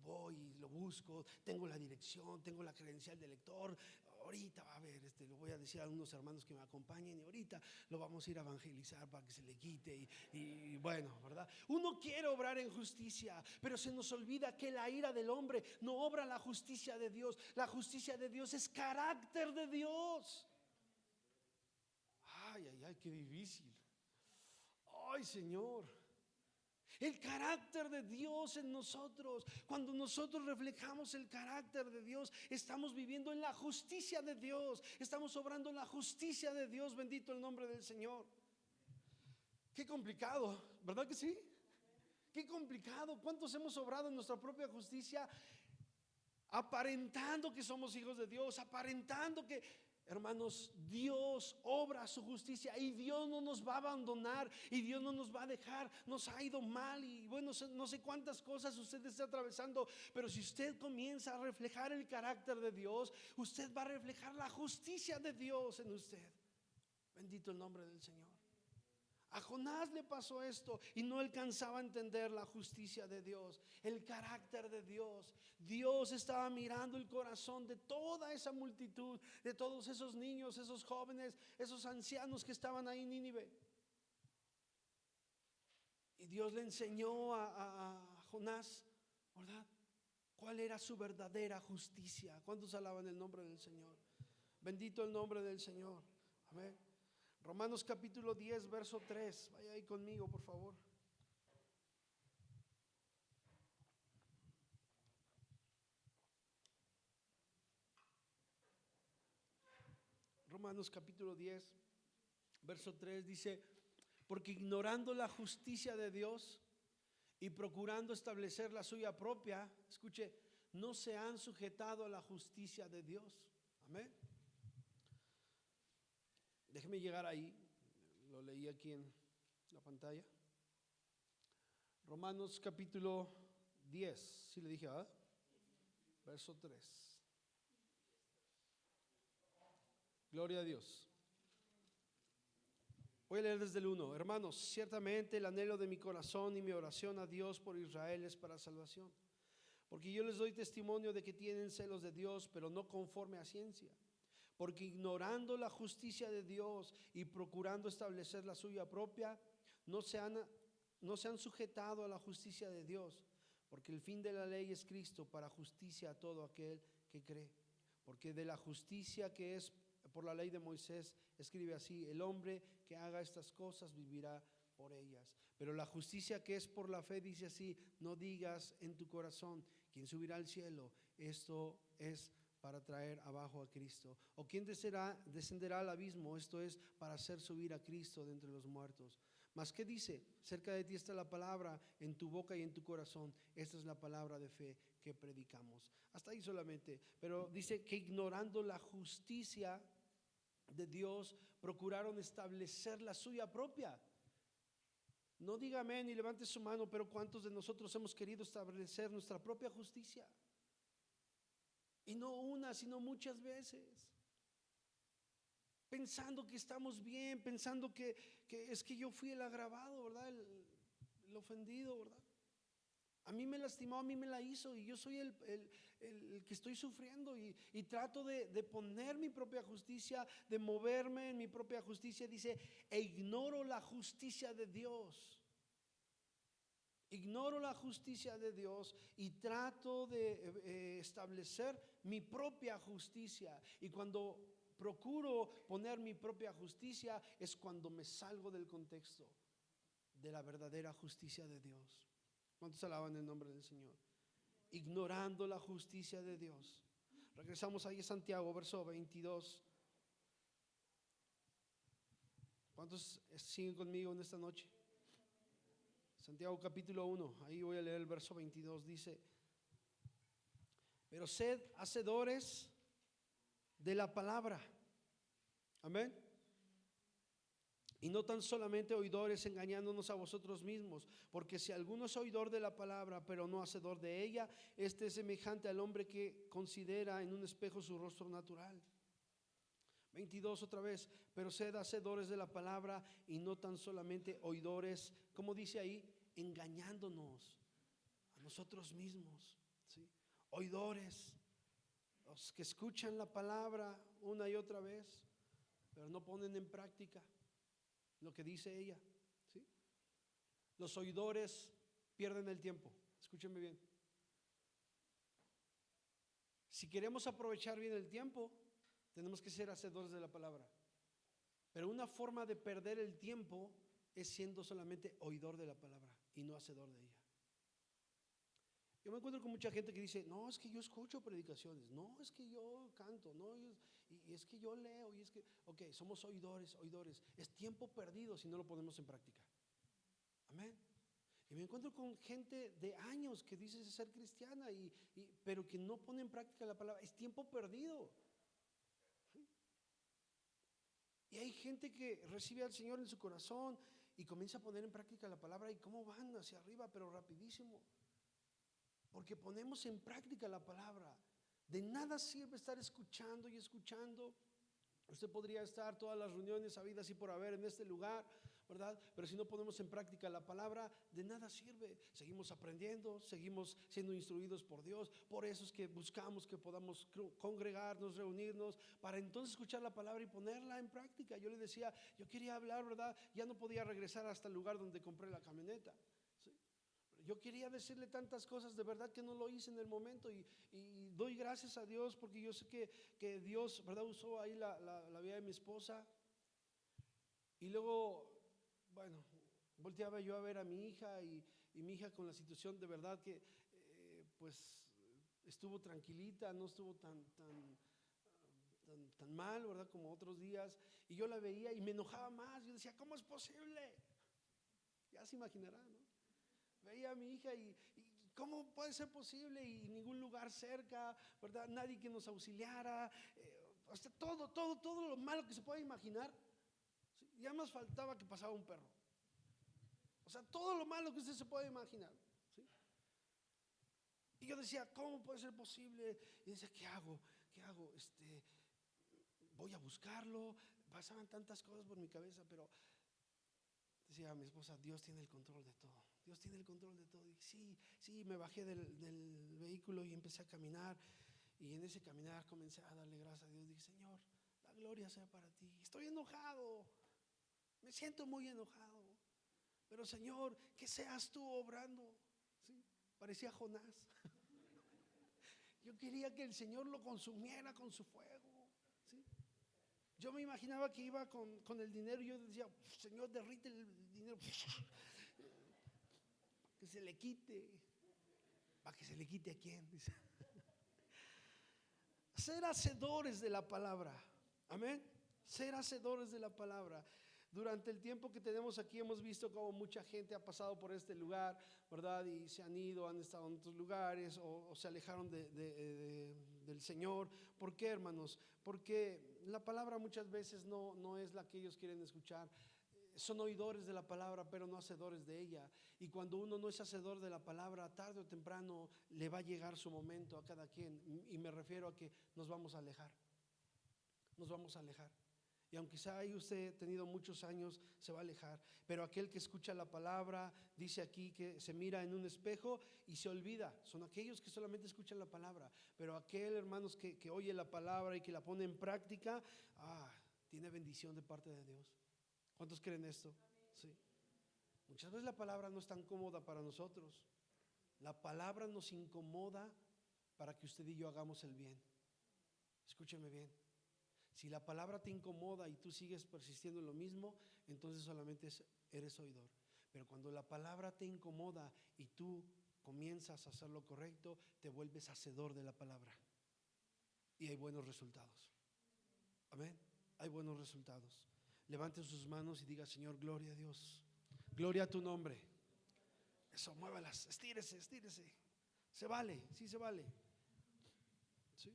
Voy y lo busco, tengo la dirección, tengo la credencial de lector, ahorita va a ver, lo voy a decir a unos hermanos que me acompañen y ahorita lo vamos a ir a evangelizar para que se le quite y bueno, ¿verdad? Uno quiere obrar en justicia, pero se nos olvida que la ira del hombre no obra la justicia de Dios. La justicia de Dios es carácter de Dios. Ay, ay, ay, qué difícil. Ay, Señor. El carácter de Dios en nosotros. Cuando nosotros reflejamos el carácter de Dios, estamos viviendo en la justicia de Dios. Estamos obrando en la justicia de Dios. Bendito el nombre del Señor. Qué complicado, ¿verdad que sí? Qué complicado. ¿Cuántos hemos obrado en nuestra propia justicia? Aparentando que somos hijos de Dios, aparentando que... Hermanos, Dios obra su justicia y Dios no nos va a abandonar y Dios no nos va a dejar. Nos ha ido mal y bueno, no sé cuántas cosas usted está atravesando, pero si usted comienza a reflejar el carácter de Dios, usted va a reflejar la justicia de Dios en usted. Bendito el nombre del Señor. A Jonás le pasó esto y no alcanzaba a entender la justicia de Dios, el carácter de Dios. Dios estaba mirando el corazón de toda esa multitud, de todos esos niños, esos jóvenes, esos ancianos que estaban ahí en Nínive. Y Dios le enseñó a Jonás, ¿verdad?, cuál era su verdadera justicia. ¿Cuántos alaban el nombre del Señor? Bendito el nombre del Señor. Amén. Romanos capítulo 10, verso 3. Vaya ahí conmigo, por favor. Romanos capítulo 10, verso 3 dice: porque ignorando la justicia de Dios y procurando establecer la suya propia, escuche, no se han sujetado a la justicia de Dios. Amén. Déjeme llegar ahí. Lo leí aquí en la pantalla. Romanos capítulo 10, si le dije, verso 3. Gloria a Dios. Voy a leer desde el 1. Hermanos, ciertamente el anhelo de mi corazón y mi oración a Dios por Israel es para salvación. Porque yo les doy testimonio de que tienen celos de Dios, pero no conforme a ciencia. Porque ignorando la justicia de Dios y procurando establecer la suya propia, no se han sujetado a la justicia de Dios. Porque el fin de la ley es Cristo para justicia a todo aquel que cree. Porque de la justicia que es por la ley de Moisés, escribe así: el hombre que haga estas cosas vivirá por ellas. Pero la justicia que es por la fe dice así: no digas en tu corazón, ¿quién subirá al cielo? Esto es para traer abajo a Cristo. ¿O quién descenderá al abismo? Esto es para hacer subir a Cristo de entre los muertos. Mas ¿qué dice? Cerca de ti está la palabra, en tu boca y en tu corazón. Esta es la palabra de fe que predicamos. Hasta ahí solamente. Pero dice que ignorando la justicia de Dios, procuraron establecer la suya propia. No diga amén ni levante su mano, pero ¿cuántos de nosotros hemos querido establecer nuestra propia justicia? Y no una, sino muchas veces. Pensando que estamos bien, pensando que es que yo fui el agravado, ¿verdad? El ofendido, ¿verdad? A mí me lastimó, a mí me la hizo y yo soy el que estoy sufriendo y trato de poner mi propia justicia, de moverme en mi propia justicia. Dice, e ignoro la justicia de Dios. Ignoro la justicia de Dios y trato de establecer mi propia justicia. Y cuando procuro poner mi propia justicia es cuando me salgo del contexto de la verdadera justicia de Dios. ¿Cuántos alaban el nombre del Señor? Ignorando la justicia de Dios. Regresamos ahí a Santiago, verso 22. ¿Cuántos siguen conmigo en esta noche? Santiago capítulo 1, ahí voy a leer el verso 22, dice: pero sed hacedores de la palabra. Amén. Y no tan solamente oidores, engañándonos a vosotros mismos. Porque si alguno es oidor de la palabra, pero no hacedor de ella, este es semejante al hombre que considera en un espejo su rostro natural. 22 otra vez: pero sed hacedores de la palabra y no tan solamente oidores, como dice ahí, engañándonos a nosotros mismos, ¿sí? Oidores. Los que escuchan la palabra una y otra vez, pero no ponen en práctica lo que dice ella, ¿sí? Los oidores pierden el tiempo. Escúchenme bien. Si queremos aprovechar bien el tiempo, tenemos que ser hacedores de la palabra. Pero una forma de perder el tiempo es siendo solamente oidor de la palabra y no hacedor de ella. Yo me encuentro con mucha gente que dice, no, es que yo escucho predicaciones, no, es que yo canto, no, y es que yo leo, y es que, ok, somos oidores, oidores. Es tiempo perdido si no lo ponemos en práctica. Amén. Y me encuentro con gente de años que dice ser cristiana, pero que no pone en práctica la palabra. Es tiempo perdido. ¿Sí? Y hay gente que recibe al Señor en su corazón y comienza a poner en práctica la palabra, y cómo van hacia arriba, pero rapidísimo. Porque ponemos en práctica la palabra. De nada sirve estar escuchando y escuchando. Usted podría estar todas las reuniones habidas y por haber en este lugar, ¿verdad? Pero si no ponemos en práctica la palabra, de nada sirve. Seguimos aprendiendo, seguimos siendo instruidos por Dios. Por eso es que buscamos que podamos congregarnos, reunirnos, para entonces escuchar la palabra y ponerla en práctica. Yo le decía, yo quería hablar, ¿verdad? Ya no podía regresar hasta el lugar donde compré la camioneta. Yo quería decirle tantas cosas, de verdad que no lo hice en el momento, y doy gracias a Dios porque yo sé que Dios, ¿verdad?, usó ahí la vida de mi esposa. Y luego, bueno, volteaba yo a ver a mi hija, y mi hija con la situación de verdad que pues estuvo tranquilita, no estuvo tan mal, ¿verdad?, como otros días. Y yo la veía y me enojaba más. Yo decía, ¿cómo es posible? Ya se imaginará, ¿no? Veía a mi hija y ¿cómo puede ser posible? Y ningún lugar cerca, ¿verdad? Nadie que nos auxiliara, hasta todo lo malo que se puede imaginar. ¿Sí? Ya más faltaba que pasaba un perro. O sea, todo lo malo que usted se puede imaginar. ¿Sí? Y yo decía, ¿cómo puede ser posible? Y decía, ¿qué hago? ¿Qué hago? Voy a buscarlo. Pasaban tantas cosas por mi cabeza, pero decía a mi esposa, Dios tiene el control de todo. Dios tiene el control de todo. Y sí, me bajé del vehículo y empecé a caminar. Y en ese caminar comencé a darle gracias a Dios. Dije, Señor, la gloria sea para ti. Estoy enojado. Me siento muy enojado. Pero Señor, que seas tú obrando. ¿Sí? Parecía Jonás. Yo quería que el Señor lo consumiera con su fuego. ¿Sí? Yo me imaginaba que iba con el dinero y yo decía, Señor, derrite el dinero. Que se le quite. ¿Para que se le quite a quién? Dice. Ser hacedores de la palabra. Amén. Ser hacedores de la palabra. Durante el tiempo que tenemos aquí hemos visto cómo mucha gente ha pasado por este lugar, ¿verdad? Y se han ido, han estado en otros lugares o se alejaron del Señor. ¿Por qué, hermanos? Porque la palabra muchas veces no es la que ellos quieren escuchar. Son oidores de la palabra, pero no hacedores de ella. Y cuando uno no es hacedor de la palabra, tarde o temprano le va a llegar su momento a cada quien. Y me refiero a que nos vamos a alejar. Nos vamos a alejar. Y aunque haya usted tenido muchos años, se va a alejar. Pero aquel que escucha la palabra, dice aquí que se mira en un espejo y se olvida. Son aquellos que solamente escuchan la palabra. Pero aquel, hermanos, que oye la palabra y que la pone en práctica, tiene bendición de parte de Dios. ¿Cuántos creen esto? Sí. Muchas veces la palabra no es tan cómoda para nosotros. La palabra nos incomoda para que usted y yo hagamos el bien. Escúcheme bien. Si la palabra te incomoda y tú sigues persistiendo en lo mismo, entonces solamente eres oidor. Pero cuando la palabra te incomoda y tú comienzas a hacer lo correcto, te vuelves hacedor de la palabra. Y hay buenos resultados. Amén. Hay buenos resultados. Levante sus manos y diga, Señor, gloria a Dios. Gloria a tu nombre. Eso, muévalas, estírese. Se vale, sí se vale. ¿Sí?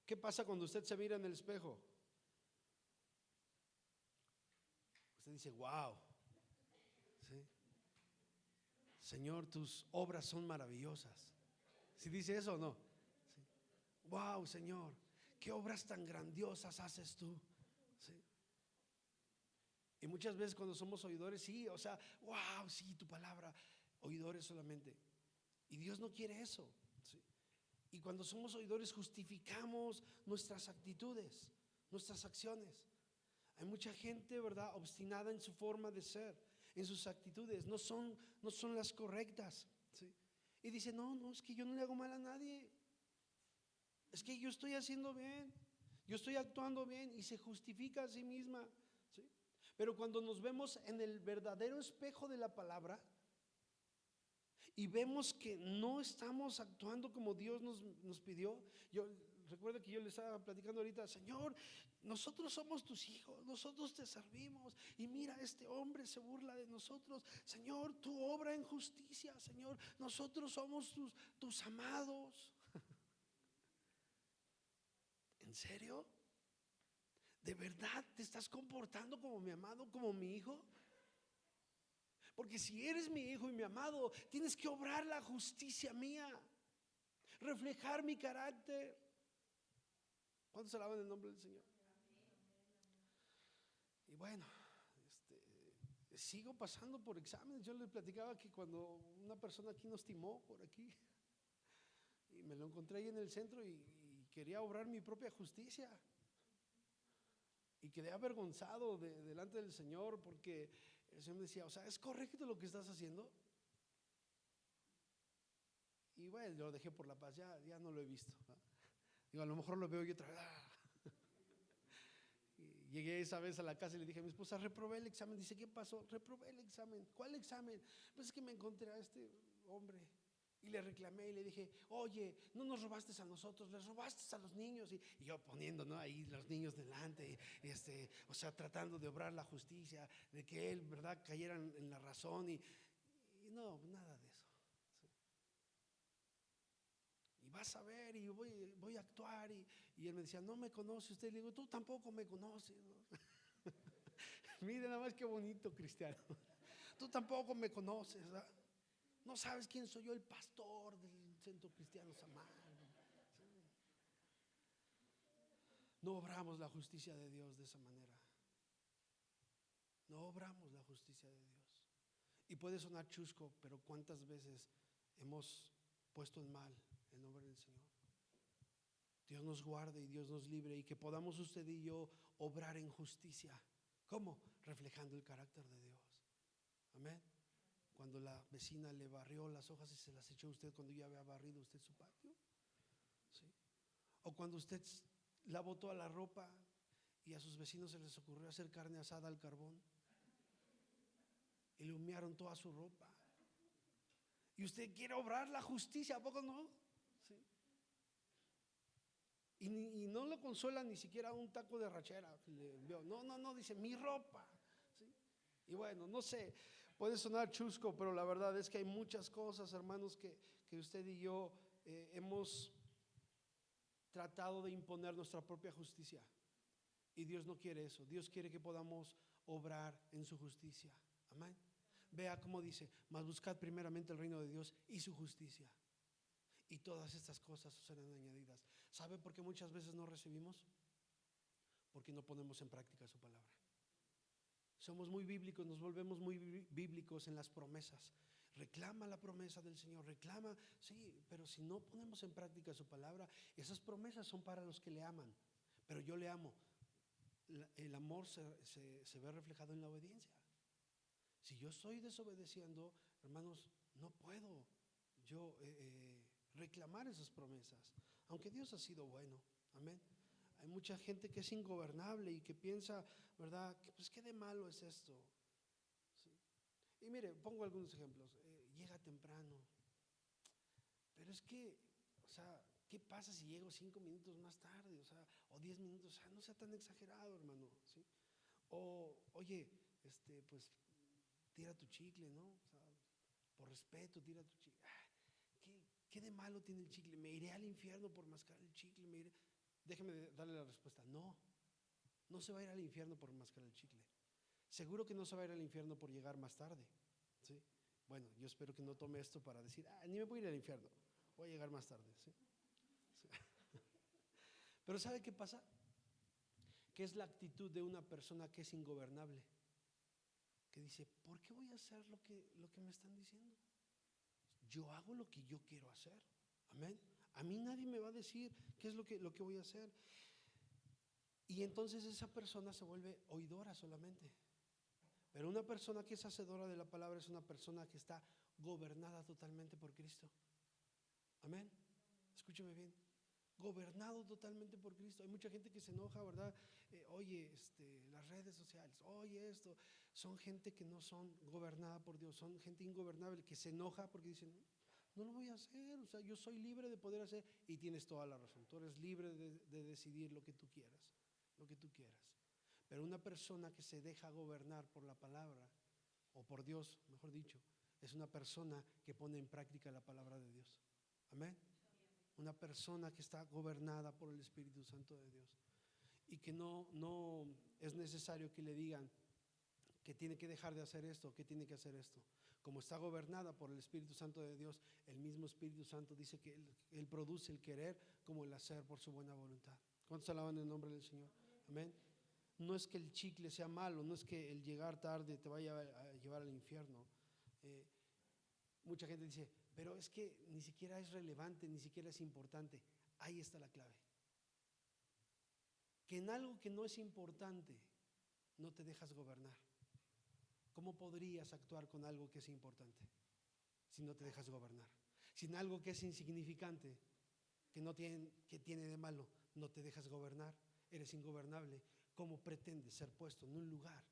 ¿Qué pasa cuando usted se mira en el espejo? Usted dice, wow. ¿Sí? Señor, tus obras son maravillosas. ¿Sí dice eso o no? ¿Sí? Wow, Señor, qué obras tan grandiosas haces tú. ¿Sí? Y muchas veces cuando somos oidores, sí, o sea, wow, sí, tu palabra, oidores solamente. Y Dios no quiere eso. Y cuando somos oidores justificamos nuestras actitudes, nuestras acciones. Hay mucha gente, ¿verdad?, obstinada en su forma de ser, en sus actitudes, no son las correctas, ¿sí? Y dice, no, es que yo no le hago mal a nadie, es que yo estoy haciendo bien, yo estoy actuando bien, y se justifica a sí misma, ¿sí? Pero cuando nos vemos en el verdadero espejo de la palabra y vemos que no estamos actuando como Dios nos pidió. Yo recuerdo que yo le estaba platicando ahorita, Señor, nosotros somos tus hijos, nosotros te servimos, y mira, este hombre se burla de nosotros. Señor, tú obra en justicia, Señor, nosotros somos tus amados. ¿En serio? ¿De verdad te estás comportando como mi amado, como mi hijo? Porque si eres mi hijo y mi amado, tienes que obrar la justicia mía, reflejar mi carácter. ¿Cuántos alaban el nombre del Señor? Y bueno, sigo pasando por exámenes. Yo le platicaba que cuando una persona aquí nos timó por aquí, y me lo encontré ahí en el centro, y quería obrar mi propia justicia, y quedé avergonzado delante del Señor, porque el Señor me decía, o sea, ¿es correcto lo que estás haciendo? Y bueno, yo lo dejé por la paz, ya no lo he visto, ¿no? Digo, a lo mejor lo veo y otra vez. Y llegué esa vez a la casa y le dije a mi esposa, reprobé el examen. Dice, ¿qué pasó? Reprobé el examen. ¿Cuál examen? Pues es que me encontré a este hombre y le reclamé y le dije, oye, no nos robaste a nosotros, les robaste a los niños. Y yo poniendo, ¿no?, ahí los niños delante, o sea, tratando de obrar la justicia, de que él, ¿verdad?, cayera en la razón, y no, nada de eso. Y vas a ver, y voy a actuar, y él me decía, no me conoce usted. Le digo, tú tampoco me conoces, ¿no? Mire nada más qué bonito cristiano. Tú tampoco me conoces, ¿verdad? No sabes quién soy yo, el pastor del Centro Cristiano Samar. No obramos la justicia de Dios de esa manera. No obramos la justicia de Dios. Y puede sonar chusco, pero ¿cuántas veces hemos puesto en mal el nombre del Señor? Dios nos guarde y Dios nos libre, y que podamos usted y yo obrar en justicia. ¿Cómo? Reflejando el carácter de Dios. Amén. Cuando la vecina le barrió las hojas y se las echó usted cuando ya había barrido usted su patio, ¿sí? O cuando usted lavó toda la ropa y a sus vecinos se les ocurrió hacer carne asada al carbón y le humearon toda su ropa, y usted quiere obrar la justicia, ¿a poco no? ¿Sí? Y no lo consuela ni siquiera un taco de rachera que le envió. No, dice mi ropa, ¿sí? Y bueno, no sé, puede sonar chusco, pero la verdad es que hay muchas cosas, hermanos, que usted y yo hemos tratado de imponer nuestra propia justicia, y Dios no quiere eso. Dios quiere que podamos obrar en su justicia. Amén. Vea cómo dice, mas buscad primeramente el reino de Dios y su justicia, y todas estas cosas serán añadidas. ¿Sabe por qué muchas veces no recibimos? Porque no ponemos en práctica su palabra. Somos muy bíblicos, nos volvemos muy bíblicos en las promesas. Reclama la promesa del Señor, reclama, sí, pero si no ponemos en práctica su palabra, esas promesas son para los que le aman. Pero yo le amo. El amor se ve reflejado en la obediencia. Si yo estoy desobedeciendo, hermanos, no puedo yo reclamar esas promesas, aunque Dios ha sido bueno. Amén. Hay mucha gente que es ingobernable y que piensa, ¿verdad?, que pues qué de malo es esto, ¿sí? Y mire, pongo algunos ejemplos. Llega temprano, pero es que, o sea, ¿qué pasa si llego 5 minutos más tarde? O sea, o 10 minutos, o sea, no sea tan exagerado, hermano, ¿sí? O, oye, pues tira tu chicle, ¿no? O sea, por respeto, tira tu chicle. ¿Qué de malo tiene el chicle? ¿Me iré al infierno por mascar el chicle? Déjeme darle la respuesta. No se va a ir al infierno por mascar el chicle. Seguro que no se va a ir al infierno por llegar más tarde, ¿sí? Bueno, yo espero que no tome esto para decir, ni me voy a ir al infierno, voy a llegar más tarde, ¿sí? ¿Sí? Pero ¿sabe qué pasa? Que es la actitud de una persona que es ingobernable, que dice, ¿por qué voy a hacer lo que me están diciendo? Yo hago lo que yo quiero hacer. Amén. A mí nadie me va a decir qué es lo que voy a hacer. Y entonces esa persona se vuelve oidora solamente. Pero una persona que es hacedora de la palabra es una persona que está gobernada totalmente por Cristo. Amén. Escúcheme bien. Gobernado totalmente por Cristo. Hay mucha gente que se enoja, ¿verdad? Oye, las redes sociales, oye esto. Son gente que no son gobernada por Dios, son gente ingobernable que se enoja porque dicen, no lo voy a hacer, o sea, yo soy libre de poder hacer. Y tienes toda la razón, tú eres libre de decidir lo que tú quieras, lo que tú quieras. Pero una persona que se deja gobernar por la palabra, o por Dios, mejor dicho, es una persona que pone en práctica la palabra de Dios. Amén. Una persona que está gobernada por el Espíritu Santo de Dios y que no es necesario que le digan que tiene que dejar de hacer esto, que tiene que hacer esto. Como está gobernada por el Espíritu Santo de Dios, el mismo Espíritu Santo dice que Él produce el querer como el hacer por su buena voluntad. ¿Cuántos alaban el nombre del Señor? Amén. No es que el chicle sea malo, no es que el llegar tarde te vaya a llevar al infierno. Mucha gente dice, pero es que ni siquiera es relevante, ni siquiera es importante. Ahí está la clave. Que en algo que no es importante no te dejas gobernar. ¿Cómo podrías actuar con algo que es importante si no te dejas gobernar? Si en algo que es insignificante, que tiene de malo, no te dejas gobernar, eres ingobernable. ¿Cómo pretendes ser puesto en un lugar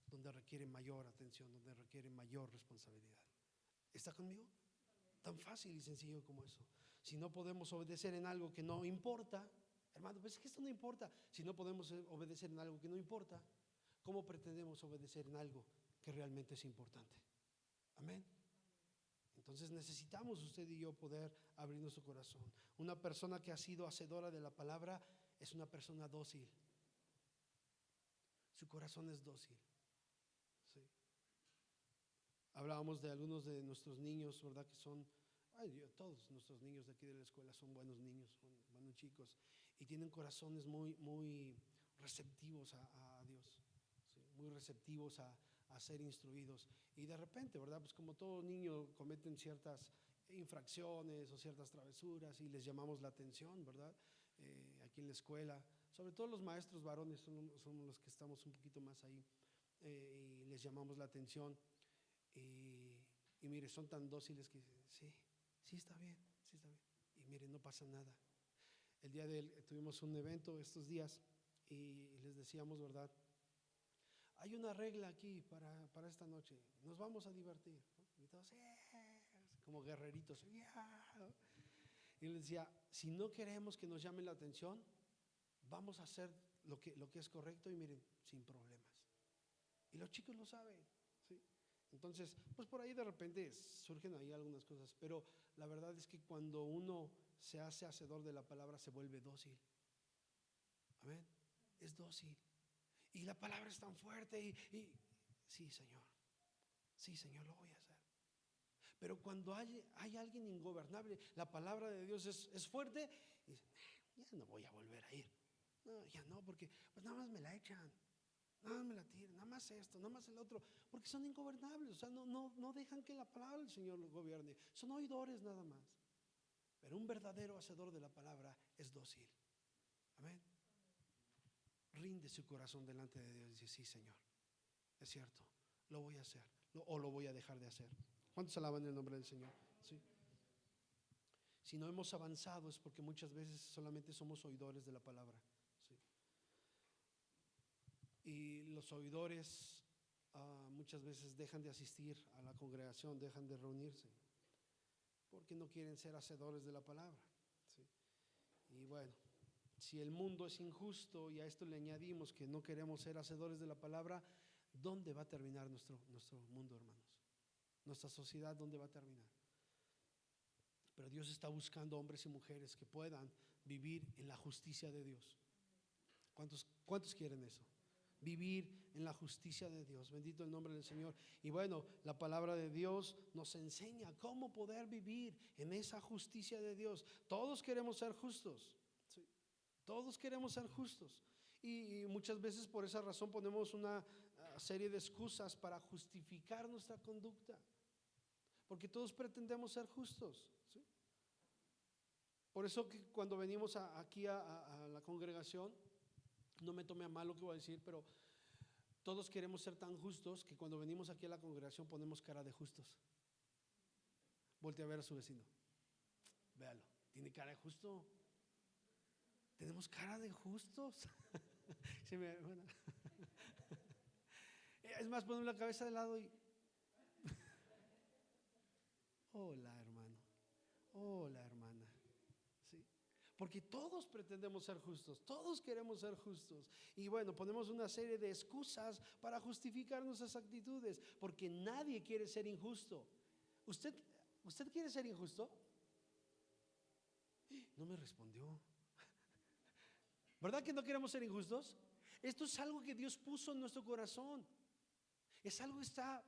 donde requiere mayor atención, donde requiere mayor responsabilidad? ¿Está conmigo? Tan fácil y sencillo como eso. Si no podemos obedecer en algo que no importa, hermano, pues es que esto no importa. Si no podemos obedecer en algo que no importa, ¿cómo pretendemos obedecer en algo que realmente es importante? Amén. Entonces necesitamos usted y yo poder abrir nuestro corazón. Una persona que ha sido hacedora de la palabra es una persona dócil. Su corazón es dócil. Sí. Hablábamos de algunos de nuestros niños, ¿verdad? Que son, todos nuestros niños de aquí de la escuela son buenos niños, son buenos chicos y tienen corazones muy receptivos a Dios, ¿sí? Muy receptivos a ser instruidos. Y de repente, ¿verdad? Pues como todo niño cometen ciertas infracciones o ciertas travesuras y les llamamos la atención, ¿verdad? Aquí en la escuela, sobre todo los maestros varones son los que estamos un poquito más ahí y les llamamos la atención. Y mire, son tan dóciles que sí está bien, sí está bien. Y mire, no pasa nada. El día de él tuvimos un evento estos días y les decíamos, ¿verdad? Hay una regla aquí para esta noche. Nos vamos a divertir, ¿no? Y todos, como guerreritos. Yeah. Y les decía, si no queremos que nos llamen la atención, vamos a hacer lo que es correcto y miren, sin problemas. Y los chicos lo saben, ¿sí? Entonces, pues por ahí de repente surgen ahí algunas cosas, pero la verdad es que cuando uno se hace hacedor de la palabra se vuelve dócil. Amén. Es dócil. Y la palabra es tan fuerte y sí, Señor. Sí, Señor, lo voy a hacer. Pero cuando hay alguien ingobernable, la palabra de Dios es fuerte y dice, ya no voy a volver a ir. No, ya no, porque pues nada más me la echan. Nada más me la tiran, nada más esto, nada más el otro, porque son ingobernables, o sea, no dejan que la palabra del Señor los gobierne, son oidores nada más. Pero un verdadero hacedor de la palabra es dócil. Amén. Rinde su corazón delante de Dios y dice, sí, Señor, es cierto, lo voy a hacer, o lo voy a dejar de hacer. ¿Cuántos alaban el nombre del Señor? Sí. Si no hemos avanzado es porque muchas veces solamente somos oidores de la palabra. Y los oidores muchas veces dejan de asistir a la congregación, dejan de reunirse, porque no quieren ser hacedores de la palabra, ¿sí? Y bueno, si el mundo es injusto y a esto le añadimos que no queremos ser hacedores de la palabra, ¿dónde va a terminar nuestro mundo, hermanos? Nuestra sociedad, ¿dónde va a terminar? Pero Dios está buscando hombres y mujeres que puedan vivir en la justicia de Dios. ¿Cuántos quieren eso? Vivir en la justicia de Dios. Bendito el nombre del Señor. Y bueno, la palabra de Dios nos enseña cómo poder vivir en esa justicia de Dios. Todos queremos ser justos, ¿sí? Todos queremos ser justos. Y muchas veces por esa razón ponemos una serie de excusas para justificar nuestra conducta. Porque todos pretendemos ser justos, ¿sí? Por eso que cuando venimos aquí a la congregación, no me tome a mal lo que voy a decir, pero todos queremos ser tan justos que cuando venimos aquí a la congregación ponemos cara de justos. Voltea a ver a su vecino, véalo, tiene cara de justo. Tenemos cara de justos. Bueno. Es más, ponemos la cabeza de lado y hola hermano, hola hermana. ¿Sí? Porque todos pretendemos ser justos, todos queremos ser justos. Y bueno, ponemos una serie de excusas para justificar nuestras actitudes, porque nadie quiere ser injusto. ¿Usted quiere ser injusto? No me respondió. ¿Verdad que no queremos ser injustos? Esto es algo que Dios puso en nuestro corazón. Es algo que está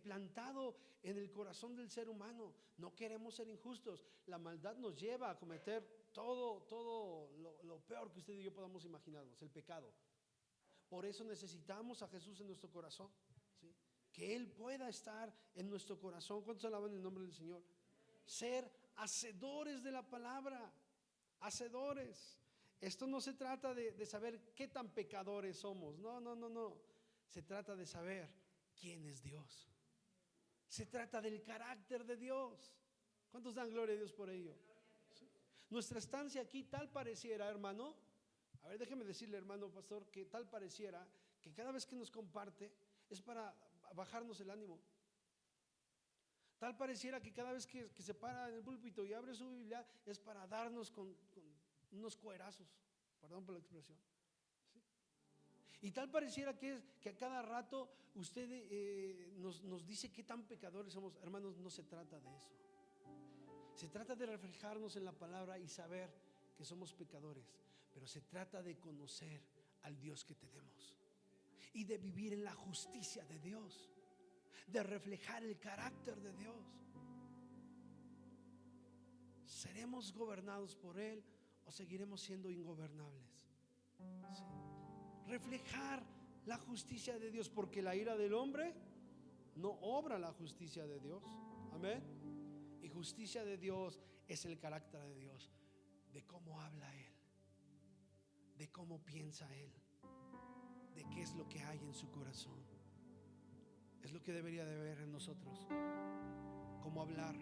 plantado en el corazón del ser humano. No queremos ser injustos. La maldad nos lleva a cometer todo lo peor que usted y yo podamos imaginarnos, el pecado. Por eso necesitamos a Jesús en nuestro corazón, ¿sí? Que Él pueda estar en nuestro corazón. ¿Cuántos alaban el nombre del Señor? Ser hacedores de la palabra, hacedores. Esto no se trata de saber qué tan pecadores somos. No. Se trata de saber quién es Dios. Se trata del carácter de Dios. ¿Cuántos dan gloria a Dios por ello? ¿Sí? Nuestra estancia aquí tal pareciera, hermano. A ver, déjeme decirle, hermano pastor, que tal pareciera que cada vez que nos comparte es para bajarnos el ánimo. Tal pareciera que cada vez que se para en el púlpito y abre su Biblia es para darnos con unos cuerazos, perdón por la expresión. ¿Sí? Y tal pareciera que a cada rato usted nos dice qué tan pecadores somos. Hermanos, no se trata de eso. Se trata de reflejarnos en la palabra y saber que somos pecadores, pero se trata de conocer al Dios que tenemos y de vivir en la justicia de Dios, de reflejar el carácter de Dios. ¿Seremos gobernados por Él o seguiremos siendo ingobernables? ¿Sí? Reflejar la justicia de Dios, porque la ira del hombre no obra la justicia de Dios. Amén. Y justicia de Dios es el carácter de Dios, de cómo habla Él, de cómo piensa Él, de qué es lo que hay en su corazón. Es lo que debería de ver en nosotros: cómo hablar,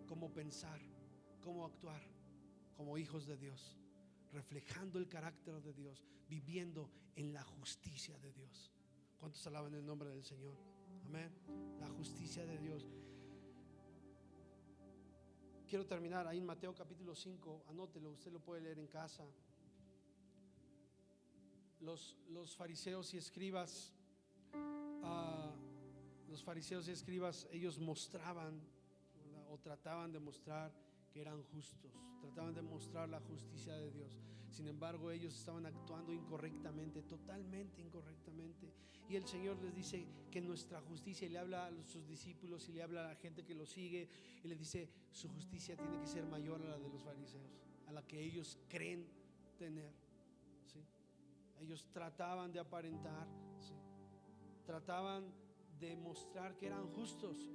cómo pensar, cómo actuar como hijos de Dios, reflejando el carácter de Dios, viviendo en la justicia de Dios. ¿Cuántos alaban el nombre del Señor? Amén. La justicia de Dios. Quiero terminar ahí en Mateo capítulo 5, anótelo, usted lo puede leer en casa. Los fariseos y escribas, ellos mostraban, ¿verdad?, o trataban de mostrar que eran justos, trataban de mostrar la justicia de Dios. Sin embargo, ellos estaban actuando incorrectamente, totalmente incorrectamente. Y el Señor les dice que nuestra justicia, y le habla a sus discípulos y le habla a la gente que lo sigue, y le dice: su justicia tiene que ser mayor a la de los fariseos, a la que ellos creen tener. ¿Sí? Ellos trataban de aparentar, ¿sí?, trataban de mostrar que eran justos,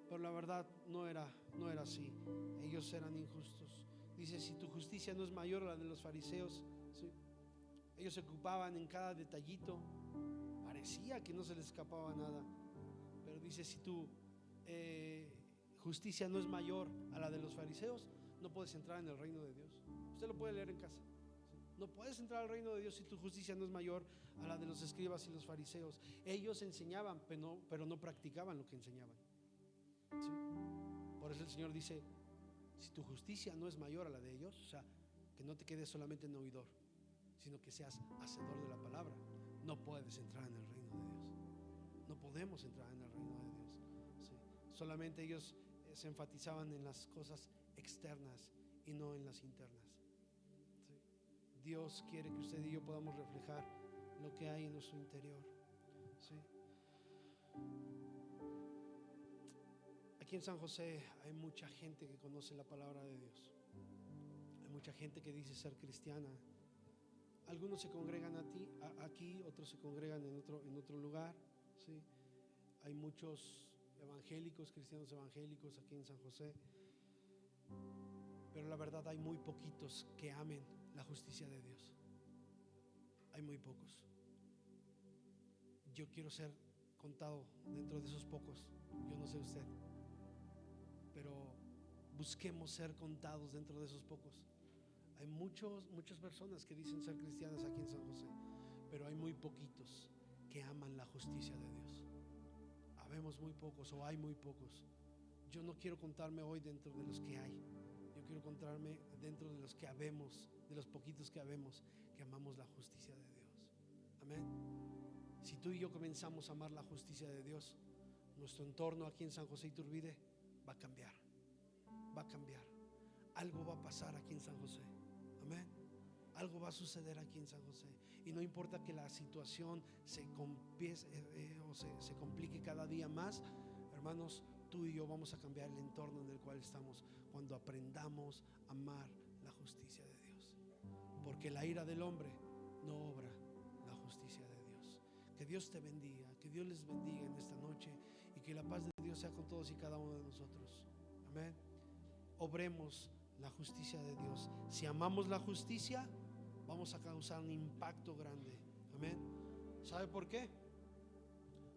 pero la verdad no era así. Ellos eran injustos. Dice: si tu justicia no es mayor a la de los fariseos, ¿sí? Ellos se ocupaban en cada detallito, parecía que no se les escapaba nada, pero dice: si tu justicia no es mayor a la de los fariseos, no puedes entrar en el reino de Dios. Usted lo puede leer en casa. No puedes entrar al reino de Dios si tu justicia no es mayor a la de los escribas y los fariseos. Ellos enseñaban, pero no practicaban lo que enseñaban. ¿Sí? Por eso el Señor dice: si tu justicia no es mayor a la de ellos, o sea, que no te quedes solamente en oidor, sino que seas hacedor de la palabra, no puedes entrar en el reino de Dios. No podemos entrar en el reino de Dios. ¿Sí? Solamente ellos se enfatizaban en las cosas externas y no en las internas. ¿Sí? Dios quiere que usted y yo podamos reflejar lo que hay en nuestro interior. ¿Sí? Aquí en San José hay mucha gente que conoce la palabra de Dios. Hay mucha gente que dice ser cristiana. Algunos se congregan aquí, otros se congregan en otro lugar. ¿Sí? Hay muchos evangélicos, cristianos evangélicos aquí en San José. Pero la verdad, hay muy poquitos que amen la justicia de Dios. Hay muy pocos. Yo quiero ser contado dentro de esos pocos. Yo no sé usted, pero busquemos ser contados dentro de esos pocos. Hay muchas personas que dicen ser cristianas aquí en San José, pero hay muy poquitos que aman la justicia de Dios. Habemos muy pocos, o hay muy pocos. Yo no quiero contarme hoy dentro de los que hay. Yo quiero contarme dentro de los que habemos, de los poquitos que habemos, que amamos la justicia de Dios. Amén. Si tú y yo comenzamos a amar la justicia de Dios, nuestro entorno aquí en San José Iturbide va a cambiar. Va a cambiar. Algo va a pasar aquí en San José. Amén. Algo va a suceder aquí en San José. Y no importa que la situación se complique cada día más, hermanos, tú y yo vamos a cambiar el entorno en el cual estamos cuando aprendamos a amar la justicia de Dios. Porque la ira del hombre no obra la justicia de Dios. Que Dios te bendiga, que Dios les bendiga en esta noche, y que la paz de Dios sea con todos y cada uno de nosotros. Amén. Obremos la justicia de Dios. Si amamos la justicia, vamos a causar un impacto grande. Amén. ¿Sabe por qué?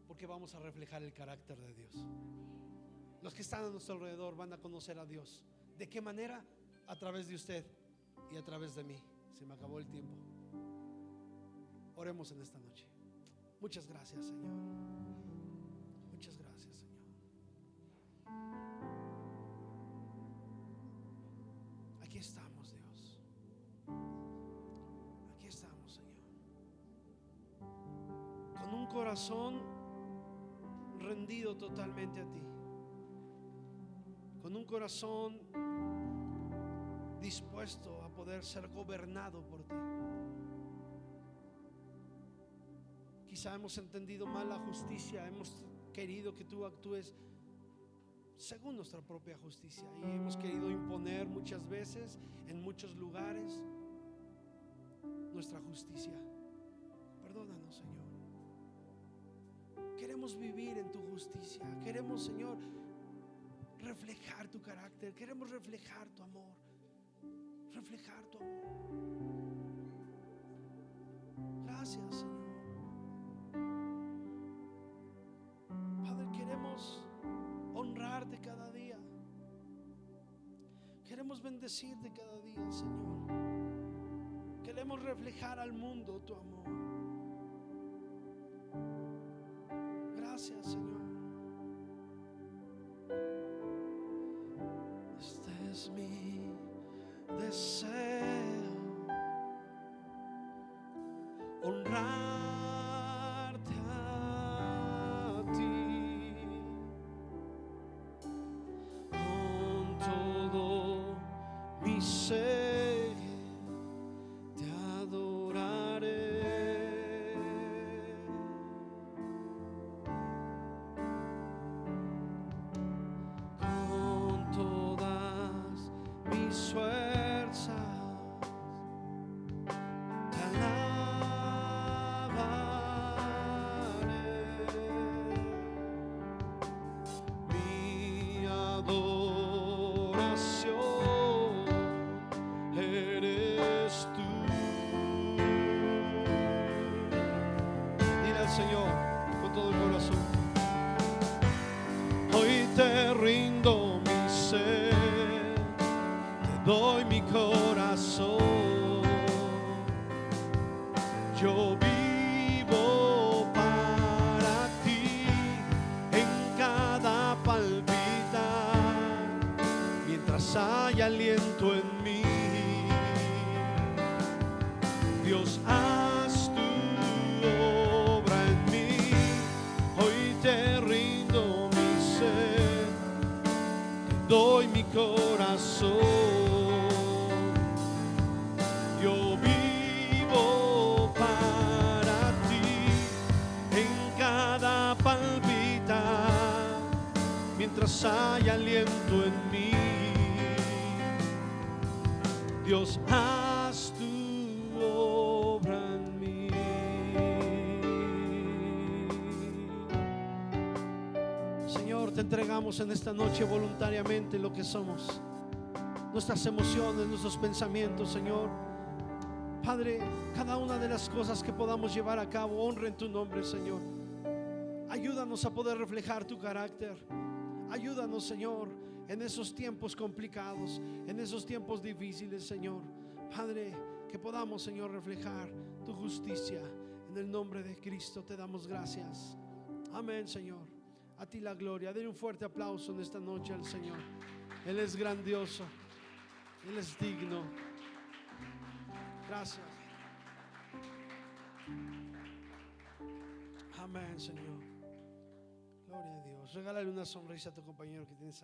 Porque vamos a reflejar el carácter de Dios. Los que están a nuestro alrededor van a conocer a Dios. ¿De qué manera? A través de usted y a través de mí. Se me acabó el tiempo. Oremos en esta noche. Muchas gracias, Señor. Muchas gracias, Señor. Aquí estamos, Dios. Aquí estamos, Señor. Con un corazón rendido totalmente a ti. Con un corazón dispuesto a poder ser gobernado por ti. Quizá hemos entendido mal la justicia, hemos querido que tú actúes según nuestra propia justicia, y hemos querido imponer muchas veces en muchos lugares nuestra justicia. Perdónanos, Señor. Queremos vivir en tu justicia. Queremos, Señor, reflejar tu carácter. Queremos reflejar tu amor. Reflejar tu amor. Gracias, Señor. Padre, queremos honrarte cada día. Queremos bendecirte cada día, Señor. Queremos reflejar al mundo tu amor. Gracias, Señor. Este es mi deseo, honrarte a ti con todo mi ser, te adoraré con todas mis fuerzas. Señor, con todo el corazón, hoy te rindo mi ser, te doy mi corazón. Yo vivo para ti en cada palpitar, mientras hay aliento en mí. Dios, haz tu obra en mí. Hoy te rindo mi ser, te doy mi corazón. Yo vivo para ti en cada palpitar, mientras hay aliento en mí. Dios, haz tu obra en mí. Señor, te entregamos en esta noche voluntariamente lo que somos. nuestras emociones, nuestros pensamientos, Señor. Padre, cada una de las cosas que podamos llevar a cabo, honra en tu nombre, Señor. Ayúdanos a poder reflejar tu carácter. Ayúdanos, Señor, en esos tiempos complicados, en esos tiempos difíciles, Señor. Padre, que podamos, Señor, reflejar tu justicia. En el nombre de Cristo te damos gracias. Amén, Señor. A ti la gloria. Den un fuerte aplauso en esta noche al Señor. Él es grandioso. Él es digno. Gracias. Amén, Señor. Gloria a Dios. Regálale una sonrisa a tu compañero que tienes a la